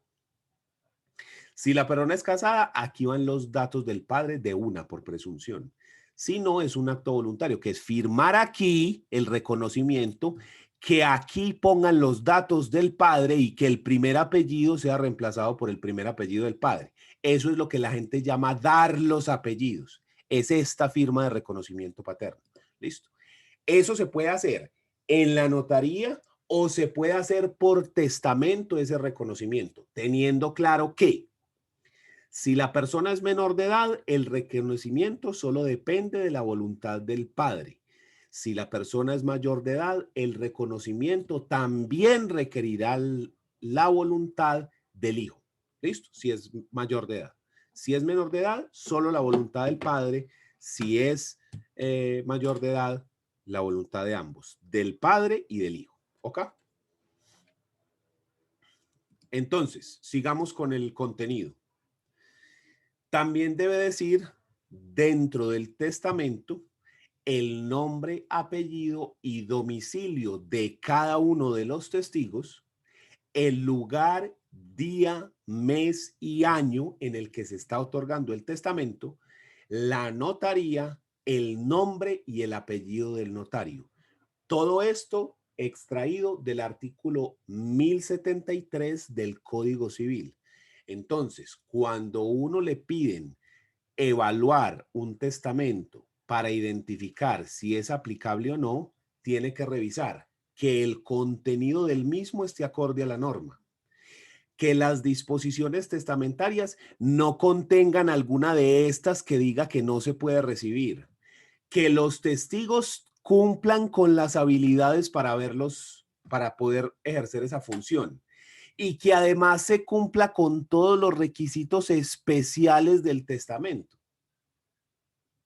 Si la persona es casada, aquí van los datos del padre de una por presunción. Si no, es un acto voluntario, que es firmar aquí el reconocimiento, que aquí pongan los datos del padre y que el primer apellido sea reemplazado por el primer apellido del padre. Eso es lo que la gente llama dar los apellidos. Es esta firma de reconocimiento paterno. ¿Listo? Eso se puede hacer en la notaría o se puede hacer por testamento ese reconocimiento, teniendo claro que si la persona es menor de edad, el reconocimiento solo depende de la voluntad del padre. Si la persona es mayor de edad, el reconocimiento también requerirá la voluntad del hijo. ¿Listo? Si es mayor de edad. Si es menor de edad, solo la voluntad del padre. Si es mayor de edad, la voluntad de ambos, del padre y del hijo. ¿Ok? Entonces, sigamos con el contenido. También debe decir dentro del testamento el nombre, apellido y domicilio de cada uno de los testigos, el lugar, día, mes y año en el que se está otorgando el testamento, la notaría, el nombre y el apellido del notario. Todo esto extraído del artículo 1073 del Código Civil. Entonces, cuando uno le piden evaluar un testamento para identificar si es aplicable o no, tiene que revisar que el contenido del mismo esté acorde a la norma, que las disposiciones testamentarias no contengan alguna de estas que diga que no se puede recibir, que los testigos cumplan con las habilidades para verlos, para poder ejercer esa función, y que además se cumpla con todos los requisitos especiales del testamento.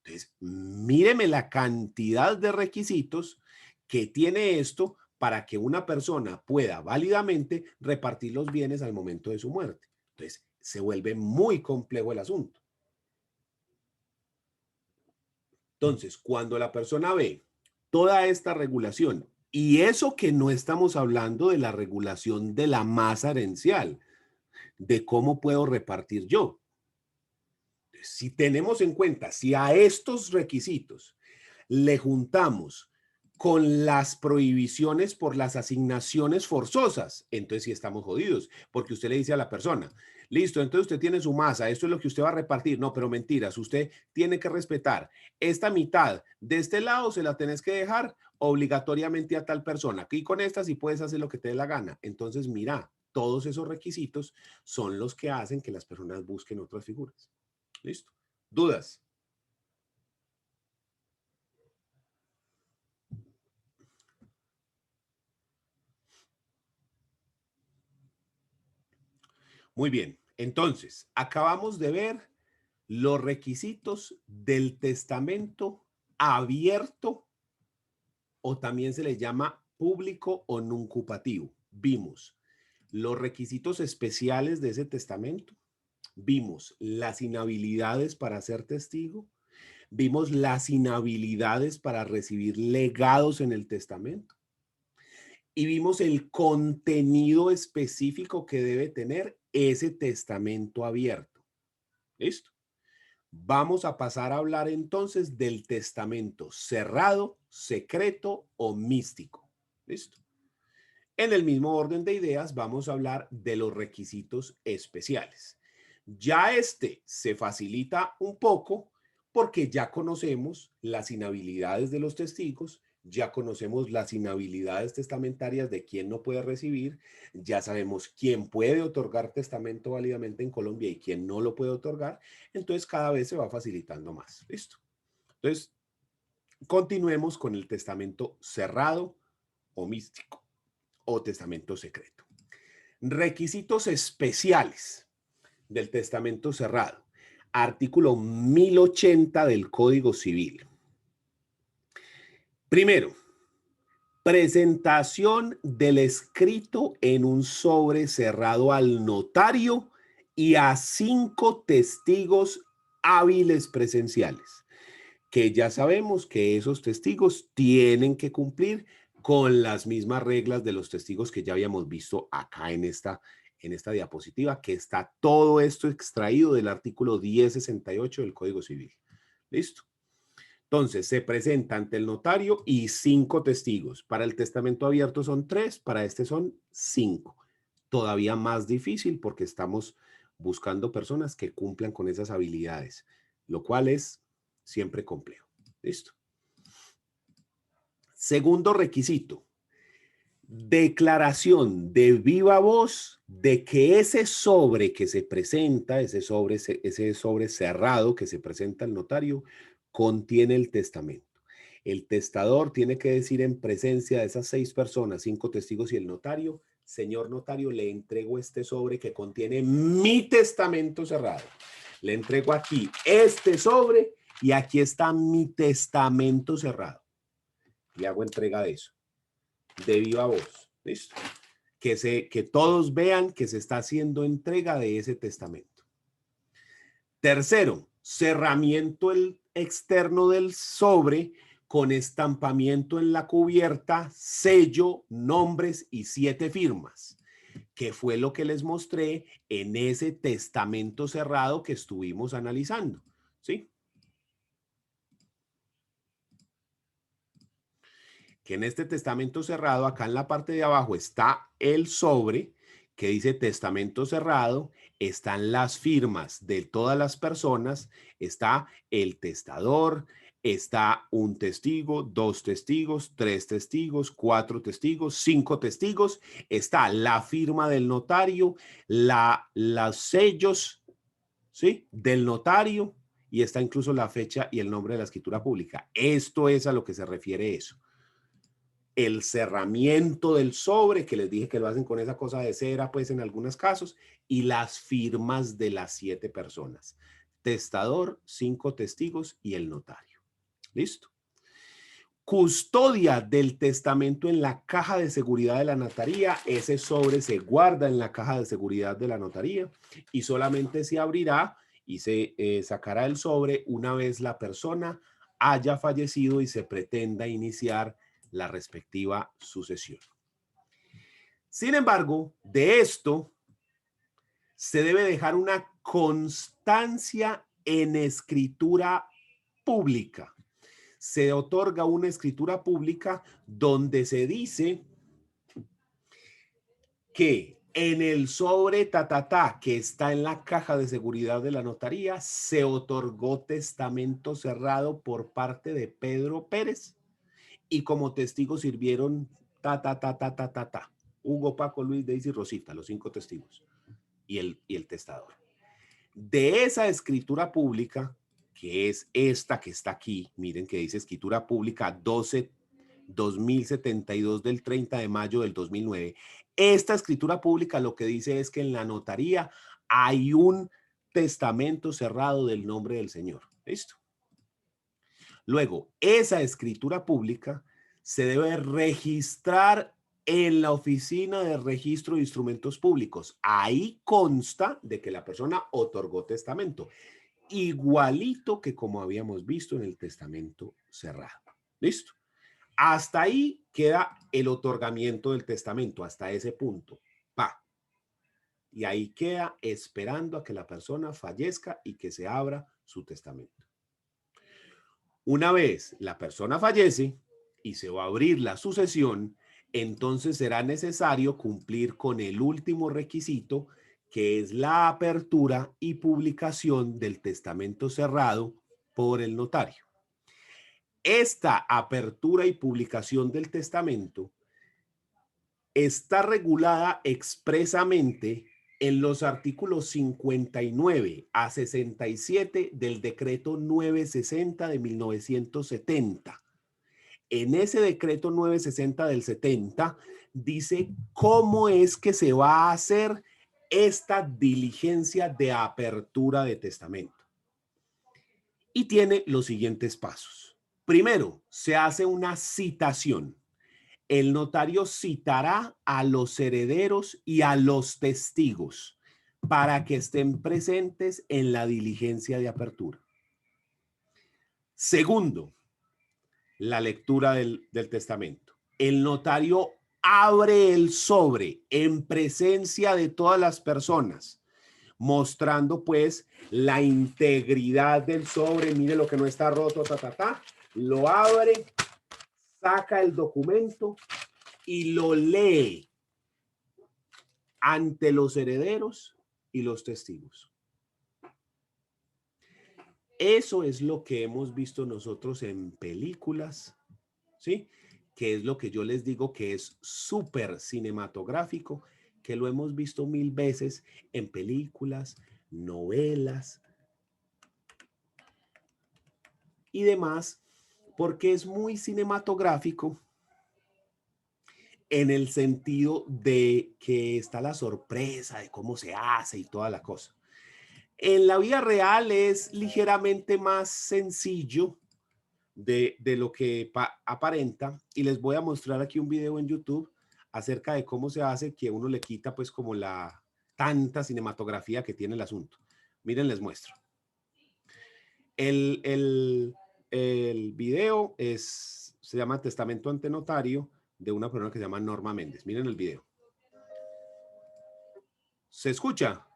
Entonces, míreme la cantidad de requisitos que tiene esto para que una persona pueda válidamente repartir los bienes al momento de su muerte. Entonces, se vuelve muy complejo el asunto. Entonces, cuando la persona ve toda esta regulación, y eso que no estamos hablando de la regulación de la masa herencial, de cómo puedo repartir yo. Si tenemos en cuenta, si a estos requisitos le juntamos con las prohibiciones por las asignaciones forzosas, entonces sí estamos jodidos, porque usted le dice a la persona, listo, entonces usted tiene su masa, esto es lo que usted va a repartir. No, pero mentiras, usted tiene que respetar esta mitad de este lado, se la tenés que dejar obligatoriamente a tal persona. Aquí con esta sí puedes hacer lo que te dé la gana. Entonces, mira, todos esos requisitos son los que hacen que las personas busquen otras figuras. ¿Listo? ¿Dudas? Muy bien. Entonces, acabamos de ver los requisitos del testamento abierto, o también se le llama público o nuncupativo. Vimos los requisitos especiales de ese testamento. Vimos las inhabilidades para ser testigo. Vimos las inhabilidades para recibir legados en el testamento. Y vimos el contenido específico que debe tener ese testamento abierto. ¿Listo? Vamos a pasar a hablar entonces del testamento cerrado, secreto o místico. ¿Listo? En el mismo orden de ideas, vamos a hablar de los requisitos especiales. Ya este se facilita un poco porque ya conocemos las inhabilidades de los testigos, ya conocemos las inhabilidades testamentarias de quién no puede recibir, ya sabemos quién puede otorgar testamento válidamente en Colombia y quién no lo puede otorgar. Entonces cada vez se va facilitando más. ¿Listo? Entonces, continuemos con el testamento cerrado o místico o testamento secreto. Requisitos especiales del testamento cerrado. Artículo 1080 del Código Civil. Primero, presentación del escrito en un sobre cerrado al notario y a 5 testigos hábiles presenciales, que ya sabemos que esos testigos tienen que cumplir con las mismas reglas de los testigos que ya habíamos visto acá en esta diapositiva, que está todo esto extraído del artículo 1068 del Código Civil. ¿Listo? Entonces, se presenta ante el notario y 5 testigos. Para el testamento abierto son 3, para este son 5. Todavía más difícil porque estamos buscando personas que cumplan con esas habilidades, lo cual es siempre complejo. ¿Listo? Segundo requisito, declaración de viva voz de que ese sobre que se presenta, ese sobre cerrado que se presenta al notario, contiene el testamento. El testador tiene que decir en presencia de esas 6 personas, 5 testigos y el notario: señor notario, le entrego este sobre que contiene mi testamento cerrado. Le entrego aquí este sobre y aquí está mi testamento cerrado. Le hago entrega de eso, de viva voz. ¿Listo? Que todos vean que se está haciendo entrega de ese testamento. Tercero, cerramiento externo del sobre con estampamiento en la cubierta, sello, nombres y 7 firmas, que fue lo que les mostré en ese testamento cerrado que estuvimos analizando. ¿Sí? Que en este testamento cerrado, acá en la parte de abajo está el sobre que dice testamento cerrado, están las firmas de todas las personas, está el testador, Está un testigo, dos testigos, tres testigos, cuatro testigos, cinco testigos. Está la firma del notario, los sellos, ¿sí?, del notario, y está incluso la fecha y el nombre de la escritura pública. Esto es a lo que se refiere eso. El cerramiento del sobre, que les dije que lo hacen con esa cosa de cera, pues en algunos casos, y las firmas de las 7 personas. Testador, 5 testigos y el notario. ¿Listo? Custodia del testamento en la caja de seguridad de la notaría. Ese sobre se guarda en la caja de seguridad de la notaría y solamente se abrirá y se sacará el sobre una vez la persona haya fallecido y se pretenda iniciar la respectiva sucesión. Sin embargo, de esto se debe dejar una constancia en escritura pública. Se otorga una escritura pública donde se dice que en el sobre que está en la caja de seguridad de la notaría se otorgó testamento cerrado por parte de Pedro Pérez y como testigos sirvieron Hugo, Paco, Luis, Daisy, Rosita, los 5 testigos y el testador. De esa escritura pública, que es esta que está aquí, miren que dice escritura pública 2072 del 30 de mayo del 2009. Esta escritura pública lo que dice es que en la notaría hay un testamento cerrado del nombre del Señor. ¿Listo? Luego, esa escritura pública se debe registrar en la oficina de registro de instrumentos públicos. Ahí consta de que la persona otorgó testamento, igualito que como habíamos visto en el testamento cerrado. ¿Listo? Hasta ahí queda el otorgamiento del testamento, hasta ese punto. Pa. Y ahí queda esperando a que la persona fallezca y que se abra su testamento. Una vez la persona fallece y se va a abrir la sucesión, entonces será necesario cumplir con el último requisito, que es la apertura y publicación del testamento cerrado por el notario. Esta apertura y publicación del testamento está regulada expresamente en los artículos 59 a 67 del decreto 960 de 1970. En ese decreto 960 del 70 dice cómo es que se va a hacer esta diligencia de apertura de testamento. Y tiene los siguientes pasos. Primero, se hace una citación. El notario citará a los herederos y a los testigos para que estén presentes en la diligencia de apertura. Segundo, la lectura del testamento. El notario abre el sobre en presencia de todas las personas, mostrando pues la integridad del sobre. Mire lo que no está roto, lo abre, saca el documento y lo lee ante los herederos y los testigos. Eso es lo que hemos visto nosotros en películas, ¿sí? Que es lo que yo les digo que es súper cinematográfico, que lo hemos visto 1000 veces en películas, novelas y demás, porque es muy cinematográfico en el sentido de que está la sorpresa de cómo se hace y toda la cosa. En la vida real es ligeramente más sencillo de lo que aparenta, y les voy a mostrar aquí un video en YouTube acerca de cómo se hace, que uno le quita pues como la tanta cinematografía que tiene el asunto. Miren, les muestro. El, el, el video se llama Testamento ante Notario, de una persona que se llama Norma Méndez. Miren el video. ¿Se escucha?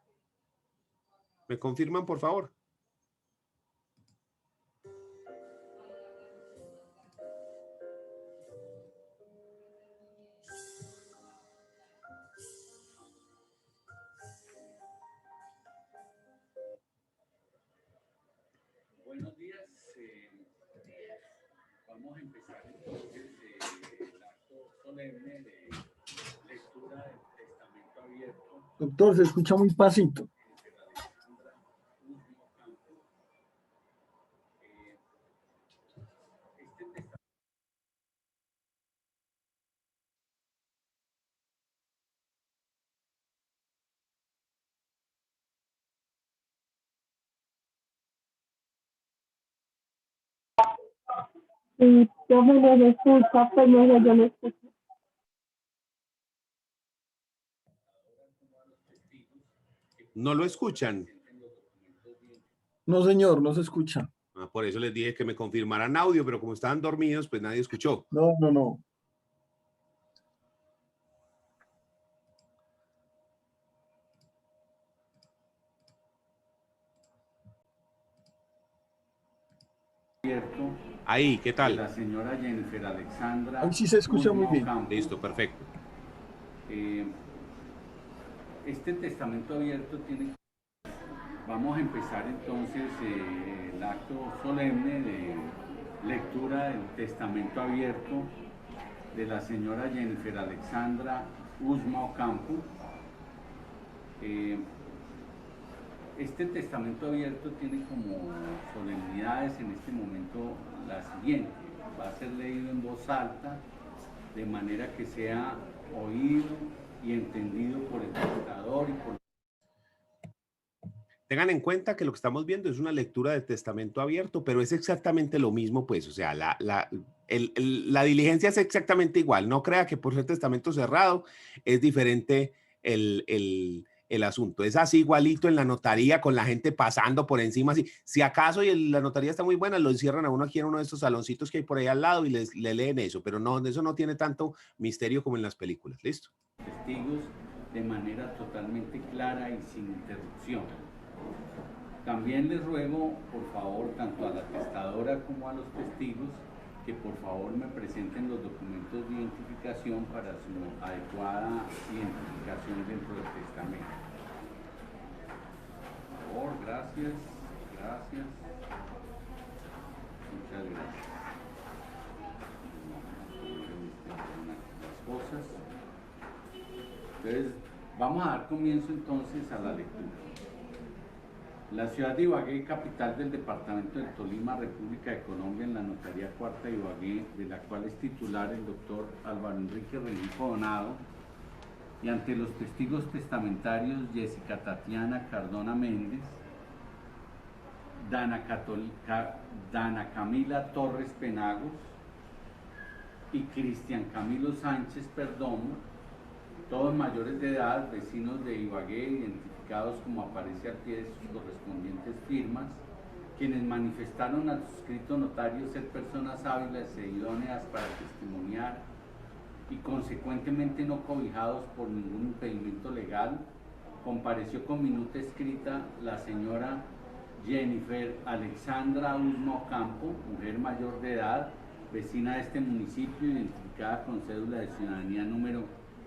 ¿Me confirman, por favor? Buenos días. Vamos a empezar entonces el acto solemne de lectura del testamento abierto. Doctor, se escucha muy pasito. Sí, yo me lo escucho, pero yo lo escucho. ¿No lo escuchan? No, señor, no se escucha. Ah, por eso les dije que me confirmaran audio, pero como estaban dormidos, pues nadie escuchó. No, no, no. Ahí, ¿qué De tal? la señora Jennifer Alexandra. Ahí sí se escucha muy bien. Ocampo. Listo, perfecto. Este testamento abierto tiene... Vamos a empezar entonces el acto solemne de lectura del testamento abierto de la señora Jennifer Alexandra Usma Ocampo. Este testamento abierto tiene como solemnidades en este momento la siguiente: va a ser leído en voz alta de manera que sea oído y entendido por el testador y por... Tengan en cuenta que lo que estamos viendo es una lectura de testamento abierto, pero es exactamente lo mismo, pues, o sea, la diligencia es exactamente igual. No crea que por ser testamento cerrado es diferente el asunto. Es así igualito en la notaría, con la gente pasando por encima. Así. Si acaso y la notaría está muy buena, lo encierran a uno aquí en uno de estos saloncitos que hay por ahí al lado y le leen eso, pero no, eso no tiene tanto misterio como en las películas. ¿Listo? Testigos de manera totalmente clara y sin interrupción. También les ruego, por favor, tanto a la testadora como a los testigos, que por favor me presenten los documentos de identificación para su adecuada identificación dentro del testamento. Por favor, gracias, gracias. Muchas gracias. Las cosas. Entonces, vamos a dar comienzo entonces a la lectura. La ciudad de Ibagué, capital del departamento del Tolima, República de Colombia, en la Notaría Cuarta de Ibagué, de la cual es titular el doctor Álvaro Enrique Rengifo Donado, y ante los testigos testamentarios Jessica Tatiana Cardona Méndez, Dana Camila Torres Penagos y Cristian Camilo Sánchez Perdomo, todos mayores de edad, vecinos de Ibagué, identificados como aparece al pie de sus correspondientes firmas, quienes manifestaron al suscrito notario ser personas hábiles e idóneas para testimoniar y consecuentemente no cobijados por ningún impedimento legal, compareció con minuta escrita la señora Jennifer Alexandra Usma Ocampo, mujer mayor de edad, vecina de este municipio, identificada con cédula de ciudadanía número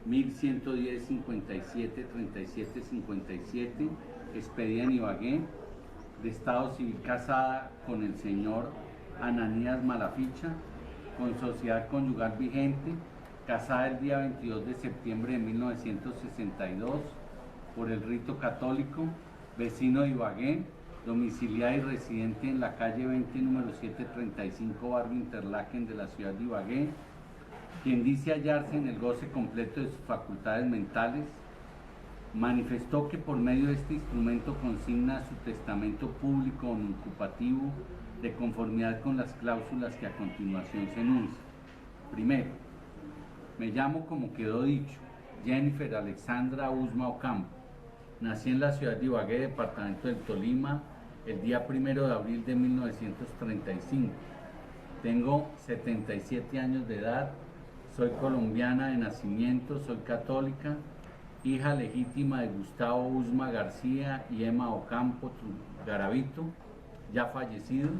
1110 57 37 57, expedida en Ibagué, de estado civil, casada con el señor Ananías Malaficha, con sociedad conyugal vigente, casada el día 22 de septiembre de 1962 por el rito católico, vecino de Ibagué, domiciliada y residente en la calle 20, número 735, barrio Interlaken de la ciudad de Ibagué, quien dice hallarse en el goce completo de sus facultades mentales, manifestó que por medio de este instrumento consigna su testamento público o nuncupativo de conformidad con las cláusulas que a continuación se enuncian. Primero, me llamo, como quedó dicho, Jennifer Alexandra Usma Ocampo. Nací en la ciudad de Ibagué, departamento del Tolima, el día 1 de abril de 1935. Tengo 77 años de edad. Soy colombiana de nacimiento, soy católica, hija legítima de Gustavo Usma García y Emma Ocampo Garavito, ya fallecidos.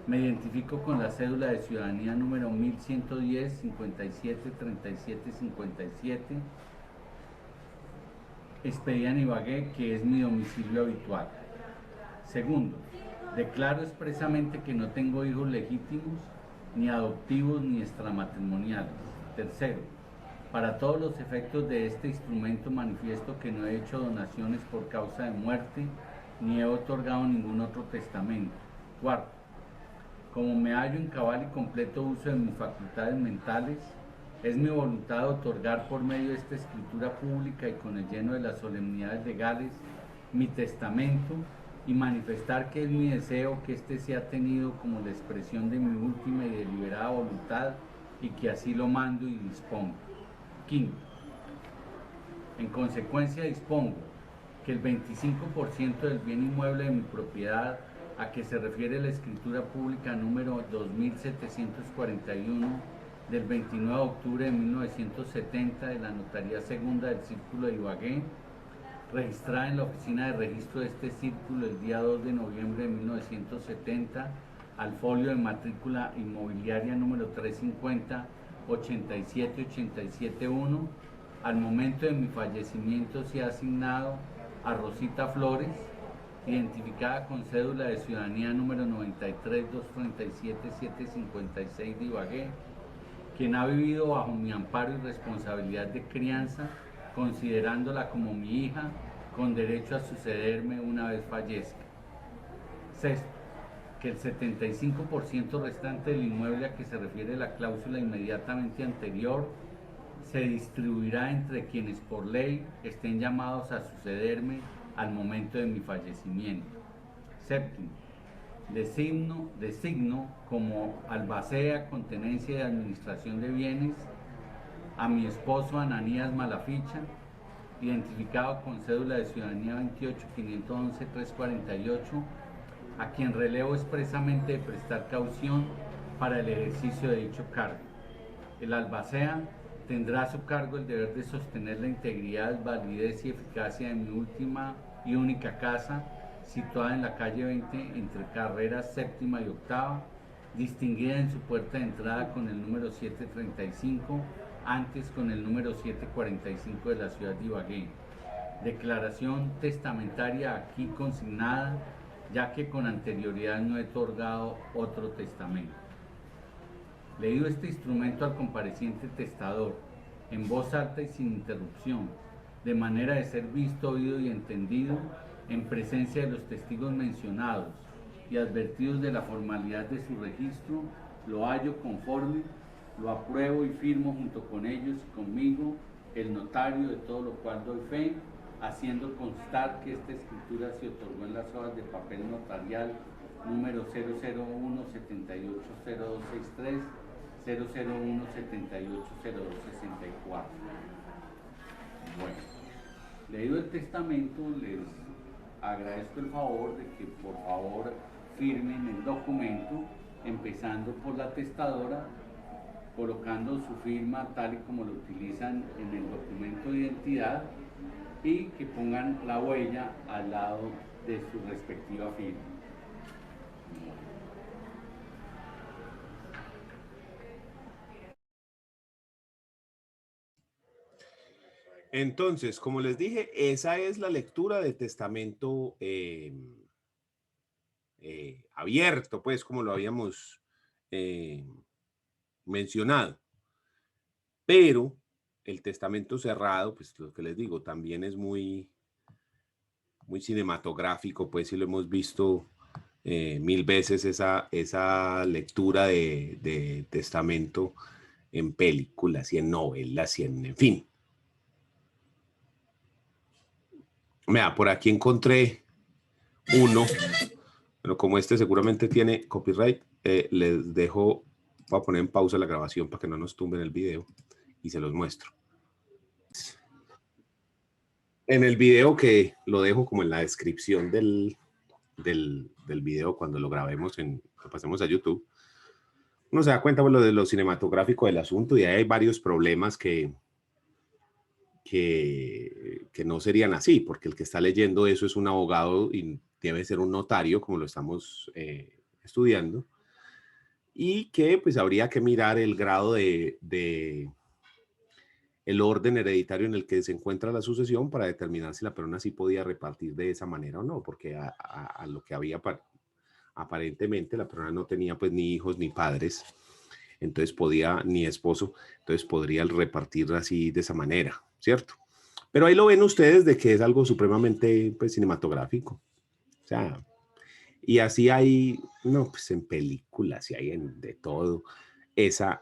Me identifico con la cédula de ciudadanía número 1110 57 37 57, expedida en Ibagué, que es mi domicilio habitual. Segundo, declaro expresamente que no tengo hijos legítimos ni adoptivos ni extramatrimoniales. Tercero, para todos los efectos de este instrumento manifiesto que no he hecho donaciones por causa de muerte, ni he otorgado ningún otro testamento. Cuarto, como me hallo en cabal y completo uso de mis facultades mentales, es mi voluntad otorgar por medio de esta escritura pública y con el lleno de las solemnidades legales mi testamento y manifestar que es mi deseo que éste sea tenido como la expresión de mi última y deliberada voluntad y que así lo mando y dispongo. Quinto, en consecuencia dispongo que el 25% del bien inmueble de mi propiedad a que se refiere la escritura pública número 2741 del 29 de octubre de 1970 de la Notaría Segunda del Círculo de Ibagué, registrada en la oficina de registro de este círculo el día 2 de noviembre de 1970 al folio de matrícula inmobiliaria número 350 87871, al momento de mi fallecimiento se ha asignado a Rosita Flores, identificada con cédula de ciudadanía número 93237756 de Ibagué, quien ha vivido bajo mi amparo y responsabilidad de crianza, considerándola como mi hija, con derecho a sucederme una vez fallezca. Sexto, que el 75% restante del inmueble a que se refiere la cláusula inmediatamente anterior se distribuirá entre quienes por ley estén llamados a sucederme al momento de mi fallecimiento. Séptimo, designo como albacea con tenencia y administración de bienes a mi esposo Ananías Malaficha, identificado con cédula de ciudadanía 28511-348, a quien relevo expresamente de prestar caución para el ejercicio de dicho cargo. El albacea tendrá a su cargo el deber de sostener la integridad, validez y eficacia de mi última y única casa, situada en la calle 20 entre carreras séptima y octava, distinguida en su puerta de entrada con el número 735, antes con el número 745 de la ciudad de Ibagué. Declaración testamentaria aquí consignada, ya que con anterioridad no he otorgado otro testamento. Leído este instrumento al compareciente testador, en voz alta y sin interrupción, de manera de ser visto, oído y entendido, en presencia de los testigos mencionados y advertidos de la formalidad de su registro, lo hallo conforme, lo apruebo y firmo junto con ellos y conmigo, el notario, de todo lo cual doy fe, haciendo constar que esta escritura se otorgó en las hojas de papel notarial número 001-780263, 001-780264. Bueno, leído el testamento, les agradezco el favor de que por favor firmen el documento, empezando por la testadora, colocando su firma tal y como lo utilizan en el documento de identidad, y que pongan la huella al lado de su respectiva firma. Entonces, como les dije, esa es la lectura de testamento abierto, pues como lo habíamos mencionado. Pero el testamento cerrado, pues lo que les digo, también es muy cinematográfico, pues sí lo hemos visto mil veces esa lectura de testamento en películas y en novelas y en fin. Mira, por aquí encontré uno, pero como este seguramente tiene copyright, les dejo, voy a poner en pausa la grabación para que no nos tumben el video y se los muestro. En el video, que lo dejo como en la descripción del video cuando lo grabemos, lo pasemos a YouTube, uno se da cuenta de lo cinematográfico del asunto, y hay varios problemas que no serían así, porque el que está leyendo eso es un abogado y debe ser un notario, como lo estamos estudiando, y que pues habría que mirar el grado el orden hereditario en el que se encuentra la sucesión para determinar si la persona sí podía repartir de esa manera o no, porque a lo que había aparentemente la persona no tenía pues ni hijos ni padres entonces podía, ni esposo, entonces podría repartir así de esa manera, ¿cierto? Pero ahí lo ven ustedes de que es algo supremamente pues, cinematográfico. O sea, y así hay, no, pues en películas y hay en de todo, esa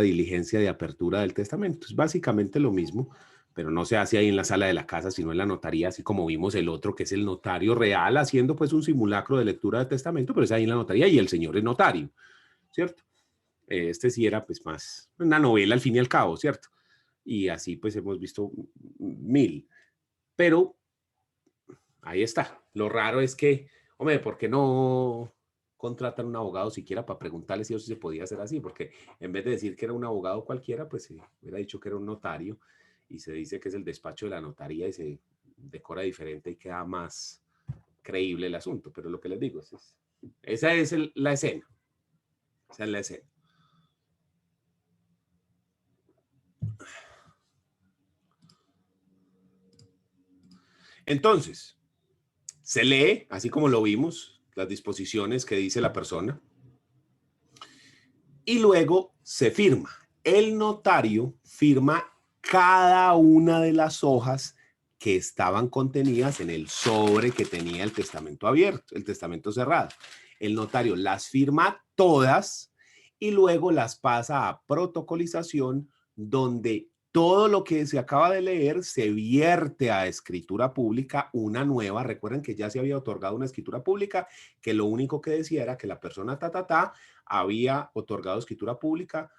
diligencia de apertura del testamento. Es básicamente lo mismo, pero no se hace ahí en la sala de la casa, sino en la notaría, así como vimos el otro, que es el notario real, haciendo pues un simulacro de lectura del testamento, pero es ahí en la notaría y el señor es notario, ¿cierto? Este sí era pues más una novela al fin y al cabo, ¿cierto? Y así pues hemos visto mil. Pero ahí está. Lo raro es que, hombre, ¿por qué no contratan un abogado siquiera para preguntarle si eso se podía hacer así? Porque en vez de decir que era un abogado cualquiera, pues se hubiera dicho que era un notario y se dice que es el despacho de la notaría y se decora diferente y queda más creíble el asunto. Pero lo que les digo es esa es la escena. Esa es la escena. Entonces, se lee, así como lo vimos, las disposiciones que dice la persona, y luego se firma. El notario firma cada una de las hojas que estaban contenidas en el sobre que tenía el testamento abierto, el testamento cerrado. El notario las firma todas y luego las pasa a protocolización, donde todo lo que se acaba de leer se vierte a escritura pública, una nueva. Recuerden que ya se había otorgado una escritura pública, que lo único que decía era que la persona había otorgado escritura pública,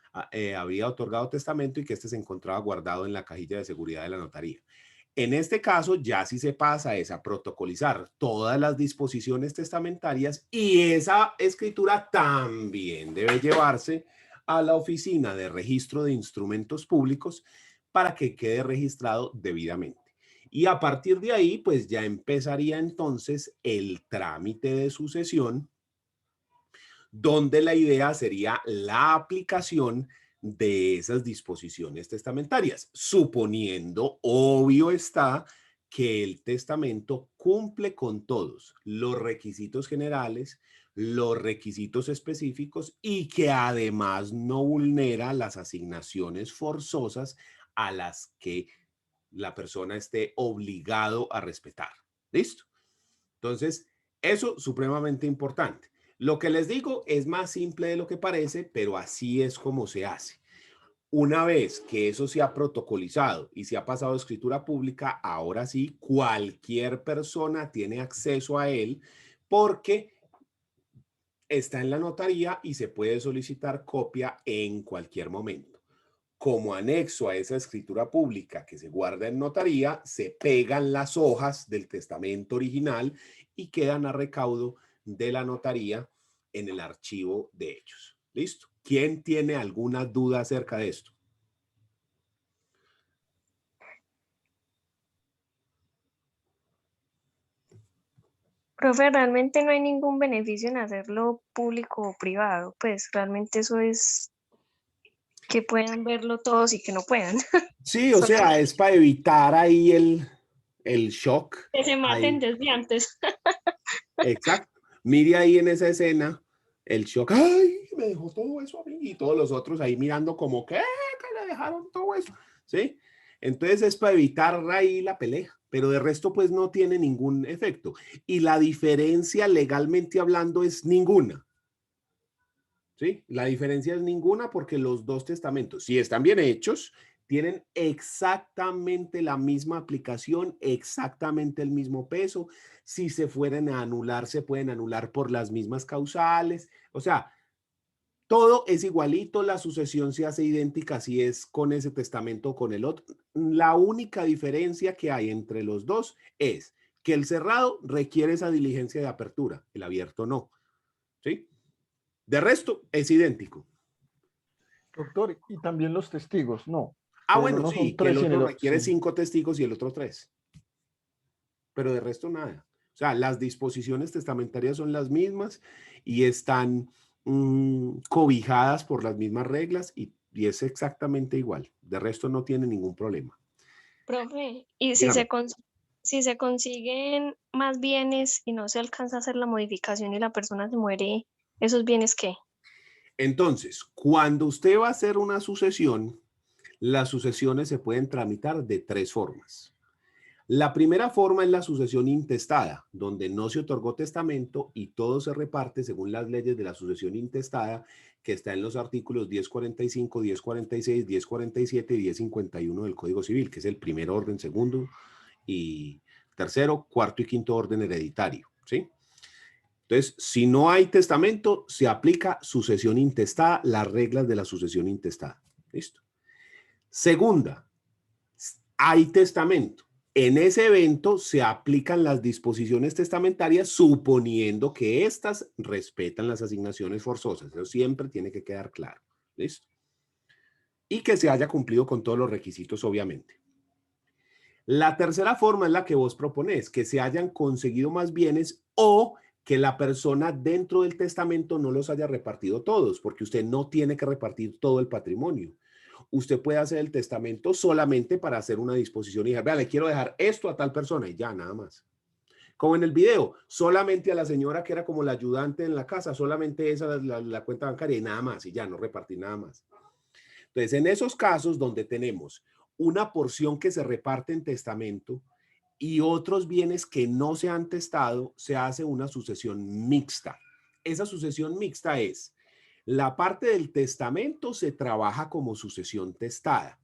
había otorgado testamento y que este se encontraba guardado en la cajilla de seguridad de la notaría. En este caso, ya sí se pasa es a protocolizar todas las disposiciones testamentarias y esa escritura también debe llevarse a la oficina de registro de instrumentos públicos para que quede registrado debidamente. Y a partir de ahí, pues ya empezaría entonces el trámite de sucesión, donde la idea sería la aplicación de esas disposiciones testamentarias, suponiendo, obvio está, que el testamento cumple con todos los requisitos generales, los requisitos específicos y que además no vulnera las asignaciones forzosas a las que la persona esté obligado a respetar. ¿Listo? Entonces, eso es supremamente importante. Lo que les digo es más simple de lo que parece, pero así es como se hace. Una vez que eso se ha protocolizado y se ha pasado a escritura pública, ahora sí, cualquier persona tiene acceso a él porque está en la notaría y se puede solicitar copia en cualquier momento. Como anexo a esa escritura pública que se guarda en notaría, se pegan las hojas del testamento original y quedan a recaudo de la notaría en el archivo de hechos. ¿Listo? ¿Quién tiene alguna duda acerca de esto? Profe, realmente no hay ningún beneficio en hacerlo público o privado, pues realmente eso es que puedan verlo todos y que no puedan. Sí, o Solo sea, es para evitar ahí el shock. que se maten Ahí. desde antes. Exacto. Mire ahí en esa escena el shock. ¡Ay! Me dejó todo eso a mí. Y todos los otros ahí mirando como que le dejaron todo eso. ¿Sí? Entonces es para evitar ahí la pelea. Pero de resto pues no tiene ningún efecto. Y la diferencia legalmente hablando es ninguna. ¿Sí? La diferencia es ninguna porque los dos testamentos, si están bien hechos, tienen exactamente la misma aplicación, exactamente el mismo peso. Si se fueran a anular, se pueden anular por las mismas causales. O sea, todo es igualito, la sucesión se hace idéntica si es con ese testamento o con el otro. La única diferencia que hay entre los dos es que el cerrado requiere esa diligencia de apertura, el abierto no. ¿Sí? De resto, es idéntico. Doctor, y también los testigos, no. Ah, Que en bueno, uno sí, son que el 3 y en otro el otro, requiere sí. 5 testigos y el otro 3. Pero de resto nada. O sea, las disposiciones testamentarias son las mismas y están cobijadas por las mismas reglas y es exactamente igual. De resto no tiene ningún problema. Profe, y Dígame. si se consiguen más bienes y no se alcanza a hacer la modificación y la persona se muere, ¿esos bienes qué? Entonces, cuando usted va a hacer una sucesión, las sucesiones se pueden tramitar de tres formas. La primera forma es la sucesión intestada, donde no se otorgó testamento y todo se reparte según las leyes de la sucesión intestada, que está en los artículos 1045, 1046, 1047 y 1051 del Código Civil, que es el primer orden, segundo y tercero, cuarto y quinto orden hereditario, ¿sí? Entonces, si no hay testamento, se aplica sucesión intestada, las reglas de la sucesión intestada. ¿Listo? Segunda, hay testamento. En ese evento se aplican las disposiciones testamentarias suponiendo que éstas respetan las asignaciones forzosas. Eso siempre tiene que quedar claro. ¿Listo? Y que se haya cumplido con todos los requisitos, obviamente. La tercera forma es la que vos proponés, que se hayan conseguido más bienes o que la persona dentro del testamento no los haya repartido todos, porque usted no tiene que repartir todo el patrimonio. Usted puede hacer el testamento solamente para hacer una disposición y decir, vea, le quiero dejar esto a tal persona y ya, nada más. Como en el video, solamente a la señora que era como la ayudante en la casa, solamente esa la cuenta bancaria y nada más, y ya no repartir nada más. Entonces, en esos casos donde tenemos una porción que se reparte en testamento y otros bienes que no se han testado, se hace una sucesión mixta. Esa sucesión mixta es, la parte del testamento se trabaja como sucesión testada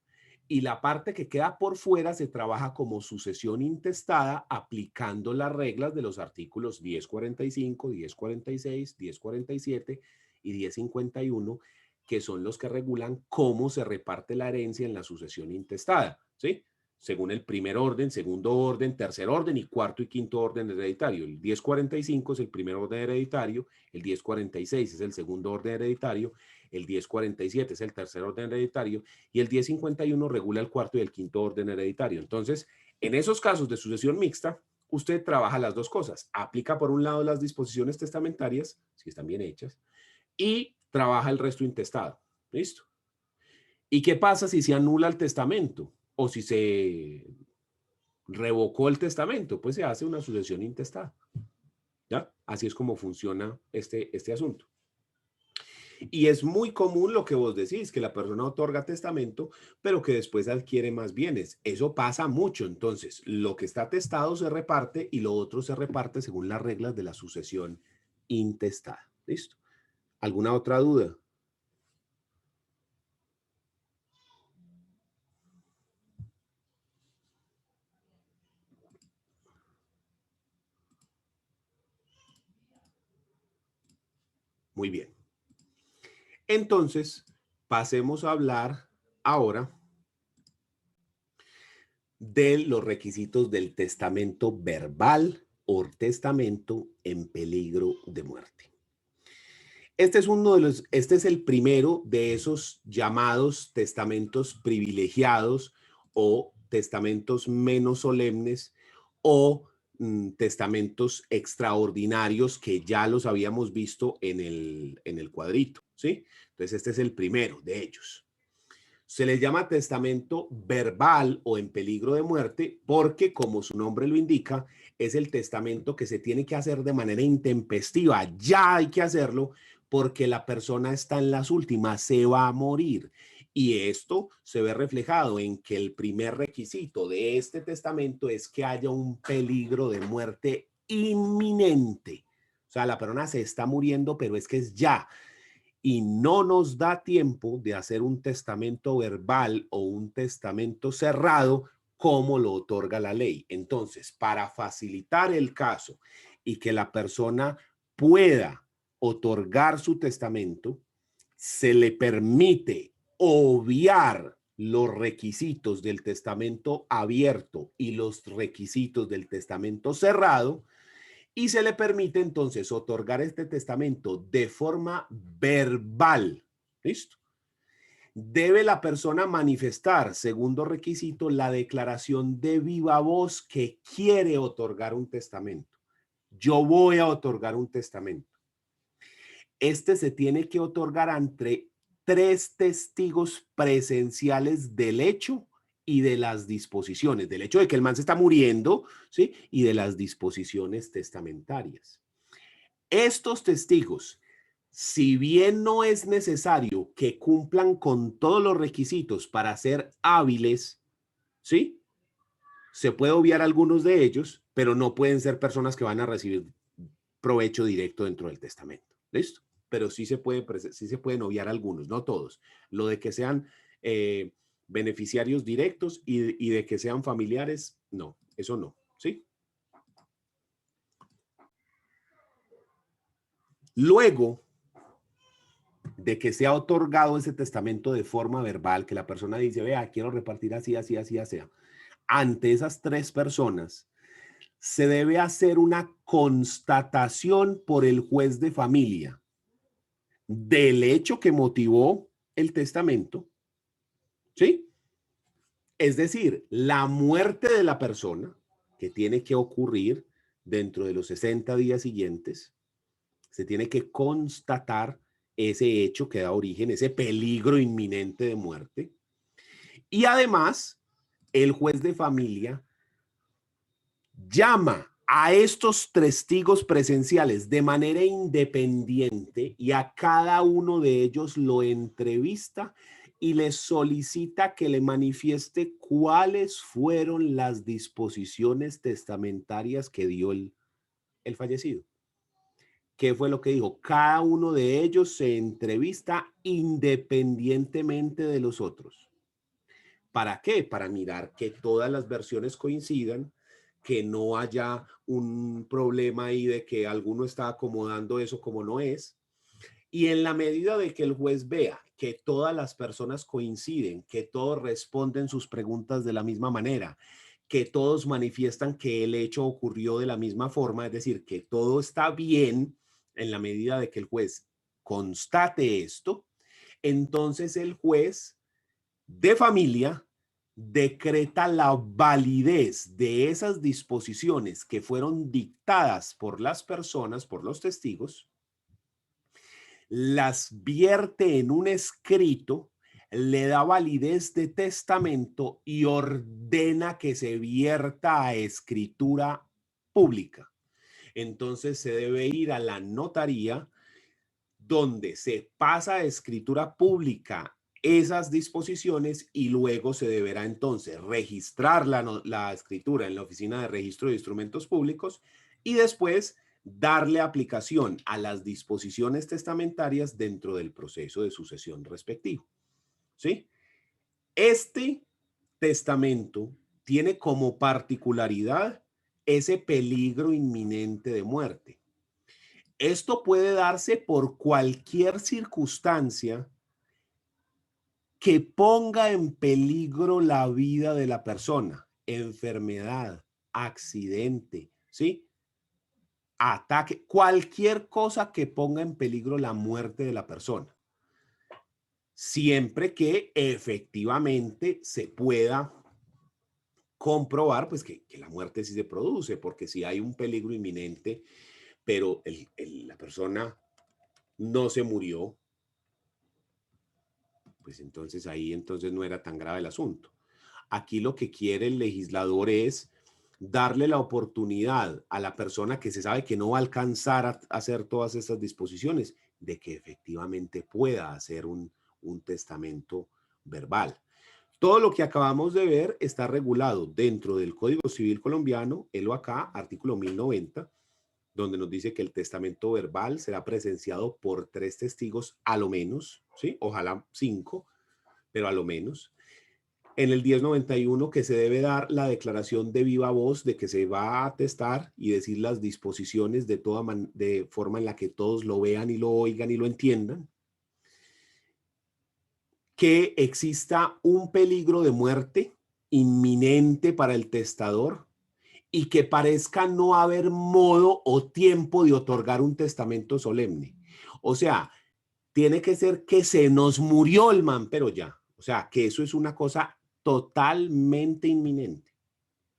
y la parte que queda por fuera se trabaja como sucesión intestada aplicando las reglas de los artículos 1045, 1046, 1047 y 1051, que son los que regulan cómo se reparte la herencia en la sucesión intestada, ¿sí? Según el primer orden, segundo orden, tercer orden y cuarto y quinto orden hereditario. El 1045 es el primer orden hereditario, el 1046 es el segundo orden hereditario, el 1047 es el tercer orden hereditario y el 1051 regula el cuarto y el quinto orden hereditario. Entonces, en esos casos de sucesión mixta, usted trabaja las dos cosas. Aplica por un lado las disposiciones testamentarias, si están bien hechas, y trabaja el resto intestado. ¿Listo? ¿Y qué pasa si se anula el testamento? O si se revocó el testamento, pues se hace una sucesión intestada. ¿Ya? Así es como funciona este asunto. Y es muy común lo que vos decís, que la persona otorga testamento, pero que después adquiere más bienes. Eso pasa mucho. Entonces, lo que está testado se reparte y lo otro se reparte según las reglas de la sucesión intestada. ¿Listo? ¿Alguna otra duda? Muy bien. Entonces, pasemos a hablar ahora de los requisitos del testamento verbal o testamento en peligro de muerte. Este es el primero de esos llamados testamentos privilegiados o testamentos menos solemnes o testamentos extraordinarios que ya los habíamos visto en el cuadrito, ¿sí? Entonces este es el primero de ellos. Se le llama testamento verbal o en peligro de muerte porque, como su nombre lo indica, es el testamento que se tiene que hacer de manera intempestiva. Ya hay que hacerlo porque la persona está en las últimas, se va a morir. Y esto se ve reflejado en que el primer requisito de este testamento es que haya un peligro de muerte inminente. O sea, la persona se está muriendo, pero es que es ya. Y no nos da tiempo de hacer un testamento verbal o un testamento cerrado como lo otorga la ley. Entonces, para facilitar el caso y que la persona pueda otorgar su testamento, se le permite obviar los requisitos del testamento abierto y los requisitos del testamento cerrado, y se le permite entonces otorgar este testamento de forma verbal. ¿Listo? Debe la persona manifestar, segundo requisito, la declaración de viva voz que quiere otorgar un testamento. Yo voy a otorgar un testamento. Este se tiene que otorgar ante 3 testigos presenciales del hecho y de las disposiciones, del hecho de que el man se está muriendo, ¿sí? Y de las disposiciones testamentarias. Estos testigos si bien no es necesario que cumplan con todos los requisitos para ser hábiles, ¿sí? Se puede obviar algunos de ellos, pero no pueden ser personas que van a recibir provecho directo dentro del testamento. ¿Listo? Pero sí se pueden obviar algunos, no todos. Lo de que sean beneficiarios directos y de que sean familiares, no, eso no, ¿sí? Luego de que sea otorgado ese testamento de forma verbal, que la persona dice, vea, quiero repartir así, así, así, así, ante esas tres personas, se debe hacer una constatación por el juez de familia del hecho que motivó el testamento, ¿sí? Es decir, la muerte de la persona, que tiene que ocurrir dentro de los 60 días siguientes, se tiene que constatar ese hecho que da origen, ese peligro inminente de muerte. Y además, el juez de familia llama a estos testigos presenciales de manera independiente y a cada uno de ellos lo entrevista y le solicita que le manifieste cuáles fueron las disposiciones testamentarias que dio el fallecido. ¿Qué fue lo que dijo? Cada uno de ellos se entrevista independientemente de los otros. ¿Para qué? Para mirar que todas las versiones coincidan, que no haya un problema ahí de que alguno está acomodando eso como no es. Y en la medida de que el juez vea que todas las personas coinciden, que todos responden sus preguntas de la misma manera, que todos manifiestan que el hecho ocurrió de la misma forma, es decir, que todo está bien, en la medida de que el juez constate esto, entonces el juez de familia decreta la validez de esas disposiciones que fueron dictadas por las personas, por los testigos, las vierte en un escrito, le da validez de testamento y ordena que se vierta a escritura pública. Entonces se debe ir a la notaría donde se pasa a escritura pública esas disposiciones y luego se deberá entonces registrar la escritura en la Oficina de Registro de Instrumentos Públicos y después darle aplicación a las disposiciones testamentarias dentro del proceso de sucesión respectivo. ¿Sí? Este testamento tiene como particularidad ese peligro inminente de muerte. Esto puede darse por cualquier circunstancia que ponga en peligro la vida de la persona, enfermedad, accidente, ¿sí? Ataque, cualquier cosa que ponga en peligro la muerte de la persona. Siempre que efectivamente se pueda comprobar pues que la muerte sí se produce, porque si hay un peligro inminente, pero la persona no se murió, pues entonces ahí entonces no era tan grave el asunto. Aquí lo que quiere el legislador es darle la oportunidad a la persona que se sabe que no va a alcanzar a hacer todas estas disposiciones, de que efectivamente pueda hacer un testamento verbal. Todo lo que acabamos de ver está regulado dentro del Código Civil colombiano, helo acá, artículo 1090, donde nos dice que el testamento verbal será presenciado por 3 testigos a lo menos, ¿sí? Ojalá 5, pero a lo menos. En el 1091 que se debe dar la declaración de viva voz de que se va a atestar y decir las disposiciones de forma en la que todos lo vean y lo oigan y lo entiendan. Que exista un peligro de muerte inminente para el testador y que parezca no haber modo o tiempo de otorgar un testamento solemne. O sea, tiene que ser que se nos murió el man, pero ya. O sea, que eso es una cosa totalmente inminente,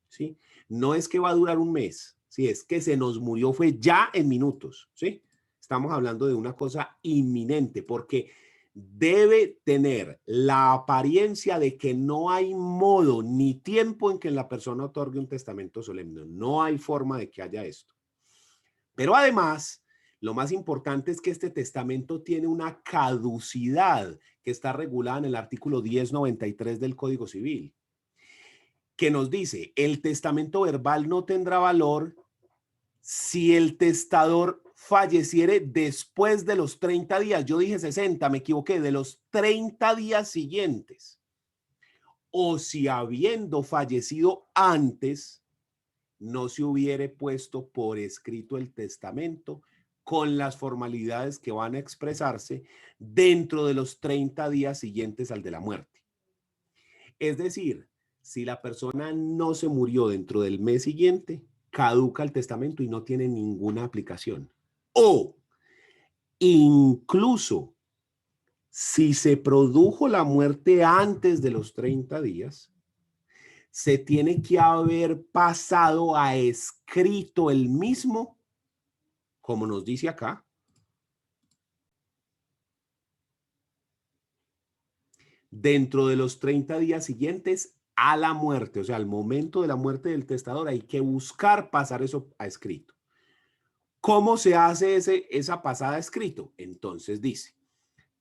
¿sí? No es que va a durar un mes, ¿sí? Es que se nos murió, fue ya en minutos, ¿sí? Estamos hablando de una cosa inminente, porque debe tener la apariencia de que no hay modo ni tiempo en que la persona otorgue un testamento solemne. No hay forma de que haya esto. Pero además, Lo más importante es que este testamento tiene una caducidad que está regulada en el artículo 1093 del Código Civil, que nos dice, el testamento verbal no tendrá valor si el testador falleciere después de los 30 días. Yo dije 60, me equivoqué, de los 30 días siguientes. O si habiendo fallecido antes, no se hubiere puesto por escrito el testamento con las formalidades que van a expresarse dentro de los 30 días siguientes al de la muerte. Es decir, si la persona no se murió dentro del mes siguiente, caduca el testamento y no tiene ninguna aplicación. O incluso si se produjo la muerte antes de los 30 días, se tiene que haber pasado a escrito el mismo, como nos dice acá, dentro de los 30 días siguientes a la muerte, o sea, al momento de la muerte del testador hay que buscar pasar eso a escrito. ¿Cómo se hace esa pasada a escrito? Entonces dice,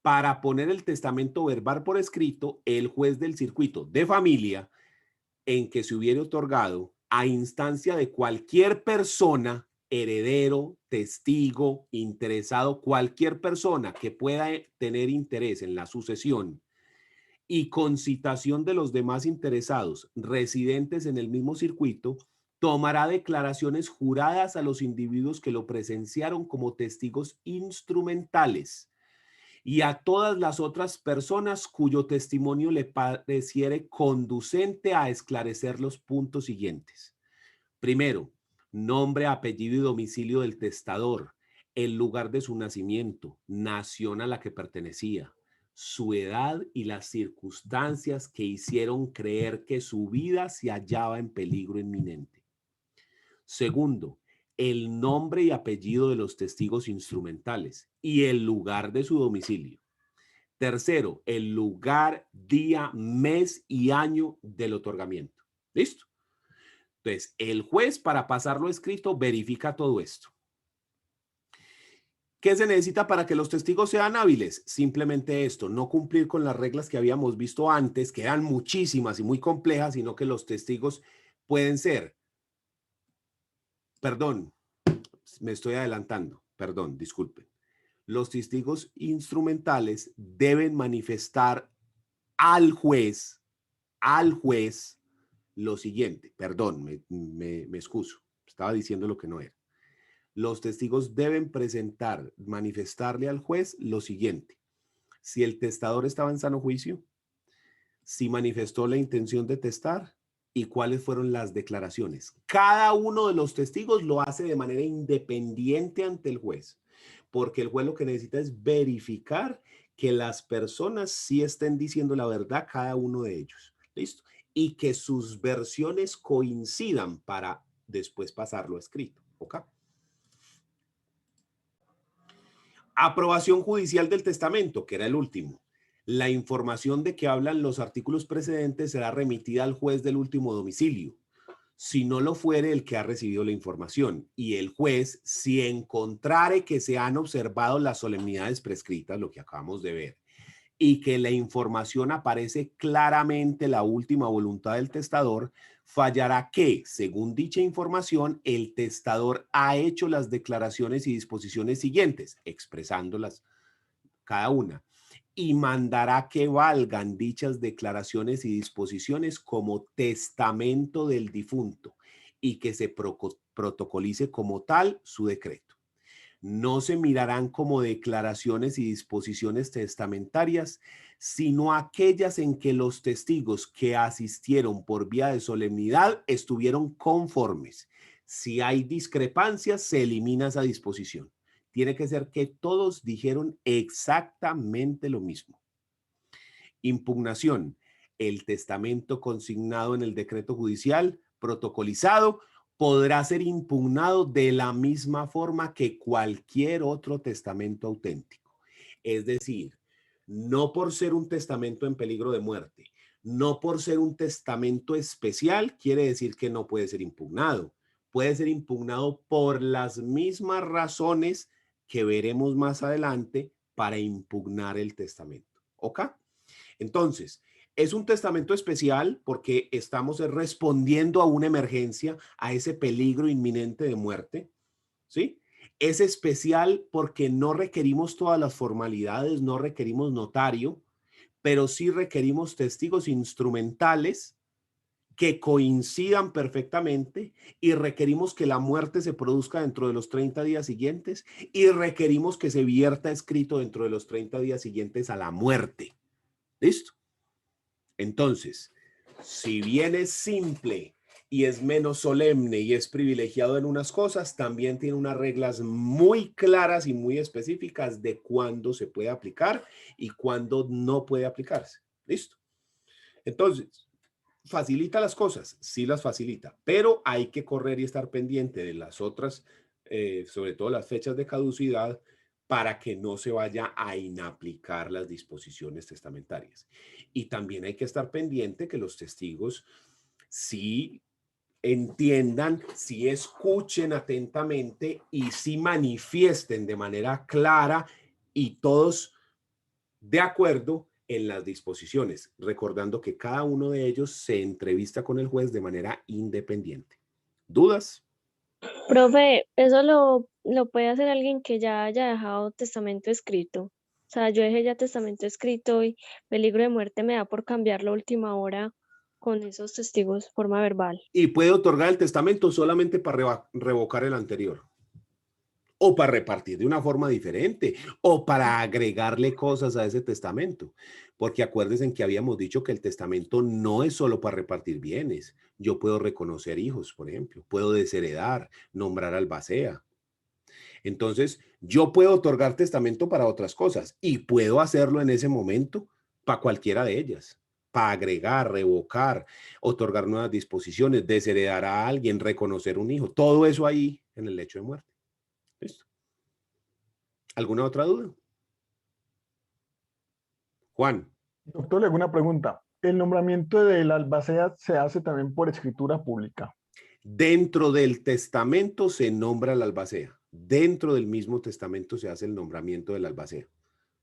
para poner el testamento verbal por escrito, el juez del circuito de familia en que se hubiere otorgado a instancia de cualquier persona, heredero, testigo, interesado, cualquier persona que pueda tener interés en la sucesión y con citación de los demás interesados residentes en el mismo circuito, tomará declaraciones juradas a los individuos que lo presenciaron como testigos instrumentales y a todas las otras personas cuyo testimonio le pareciere conducente a esclarecer los puntos siguientes. Primero, nombre, apellido y domicilio del testador, el lugar de su nacimiento, nación a la que pertenecía, su edad y las circunstancias que hicieron creer que su vida se hallaba en peligro inminente. Segundo, el nombre y apellido de los testigos instrumentales y el lugar de su domicilio. Tercero, el lugar, día, mes y año del otorgamiento. ¿Listo? Entonces, el juez, para pasarlo escrito, verifica todo esto. ¿Qué se necesita para que los testigos sean hábiles? Simplemente esto, no cumplir con las reglas que habíamos visto antes, que eran muchísimas y muy complejas, sino que los testigos pueden ser, perdón, me estoy adelantando, perdón, disculpen. Los testigos instrumentales deben manifestar al juez lo siguiente, perdón, me excuso, estaba diciendo lo que no era. Los testigos deben manifestarle al juez lo siguiente: si el testador estaba en sano juicio, si manifestó la intención de testar y cuáles fueron las declaraciones. Cada uno de los testigos lo hace de manera independiente ante el juez, porque el juez lo que necesita es verificar que las personas sí estén diciendo la verdad, cada uno de ellos. ¿Listo? Y que sus versiones coincidan para después pasarlo a escrito. ¿Ok? Aprobación judicial del testamento, que era el último. La información de que hablan los artículos precedentes será remitida al juez del último domicilio, si no lo fuere el que ha recibido la información, y el juez, si encontrare que se han observado las solemnidades prescritas, lo que acabamos de ver, y que la información aparece claramente la última voluntad del testador, fallará que, según dicha información, el testador ha hecho las declaraciones y disposiciones siguientes, expresándolas cada una, y mandará que valgan dichas declaraciones y disposiciones como testamento del difunto y que se protocolice como tal su decreto. No se mirarán como declaraciones y disposiciones testamentarias, sino aquellas en que los testigos que asistieron por vía de solemnidad estuvieron conformes. Si hay discrepancias, se elimina esa disposición. Tiene que ser que todos dijeron exactamente lo mismo. Impugnación. El testamento consignado en el decreto judicial protocolizado podrá ser impugnado de la misma forma que cualquier otro testamento auténtico. Es decir, no por ser un testamento en peligro de muerte, no por ser un testamento especial, quiere decir que no puede ser impugnado. Puede ser impugnado por las mismas razones que veremos más adelante para impugnar el testamento. ¿Ok? Entonces, es un testamento especial porque estamos respondiendo a una emergencia, a ese peligro inminente de muerte, ¿sí? Es especial porque no requerimos todas las formalidades, no requerimos notario, pero sí requerimos testigos instrumentales que coincidan perfectamente y requerimos que la muerte se produzca dentro de los 30 días siguientes y requerimos que se vierta escrito dentro de los 30 días siguientes a la muerte. ¿Listo? Entonces, si bien es simple y es menos solemne y es privilegiado en unas cosas, también tiene unas reglas muy claras y muy específicas de cuándo se puede aplicar y cuándo no puede aplicarse. ¿Listo? Entonces, ¿facilita las cosas? Sí las facilita, pero hay que correr y estar pendiente de las otras, sobre todo las fechas de caducidad, para que no se vaya a inaplicar las disposiciones testamentarias. Y también hay que estar pendiente que los testigos sí entiendan, sí escuchen atentamente y sí manifiesten de manera clara y todos de acuerdo en las disposiciones, recordando que cada uno de ellos se entrevista con el juez de manera independiente. ¿Dudas? Profe, eso lo puede hacer alguien que ya haya dejado testamento escrito. O sea, yo dejé ya testamento escrito y peligro de muerte me da por cambiarlo a última hora con esos testigos, forma verbal. Y puede otorgar el testamento solamente para revocar el anterior, o para repartir de una forma diferente, o para agregarle cosas a ese testamento. Porque acuérdense en que habíamos dicho que el testamento no es solo para repartir bienes. Yo puedo reconocer hijos, por ejemplo, puedo desheredar, nombrar albacea. Entonces, yo puedo otorgar testamento para otras cosas y puedo hacerlo en ese momento para cualquiera de ellas, para agregar, revocar, otorgar nuevas disposiciones, desheredar a alguien, reconocer un hijo, todo eso ahí en el lecho de muerte. ¿Listo? ¿Alguna otra duda? Juan. Doctor, le hago una pregunta. ¿El nombramiento del albacea se hace también por escritura pública? Dentro del testamento se nombra el albacea. Dentro del mismo testamento se hace el nombramiento del albacea.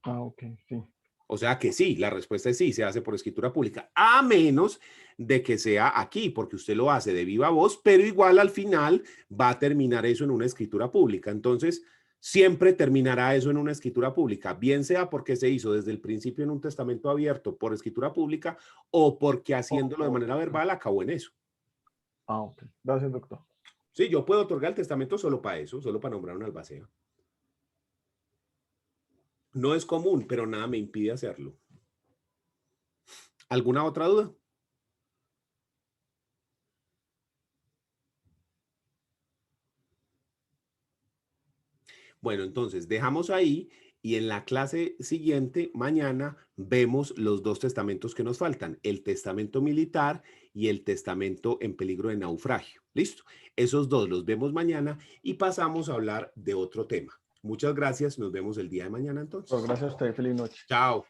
Ah, ok, sí. O sea que sí, la respuesta es sí, se hace por escritura pública, a menos de que sea aquí, porque usted lo hace de viva voz, pero igual al final va a terminar eso en una escritura pública. Entonces, siempre terminará eso en una escritura pública, bien sea porque se hizo desde el principio en un testamento abierto por escritura pública o porque haciéndolo de manera verbal acabó en eso. Ah, ok. Gracias, doctor. Sí, yo puedo otorgar el testamento solo para eso, solo para nombrar un albacea. No es común, pero nada me impide hacerlo. ¿Alguna otra duda? Bueno, entonces dejamos ahí y en la clase siguiente, mañana, vemos los dos testamentos que nos faltan, el testamento militar y el testamento en peligro de naufragio. ¿Listo? Esos dos los vemos mañana y pasamos a hablar de otro tema. Muchas gracias. Nos vemos el día de mañana entonces. Gracias a usted. Feliz noche. Chao.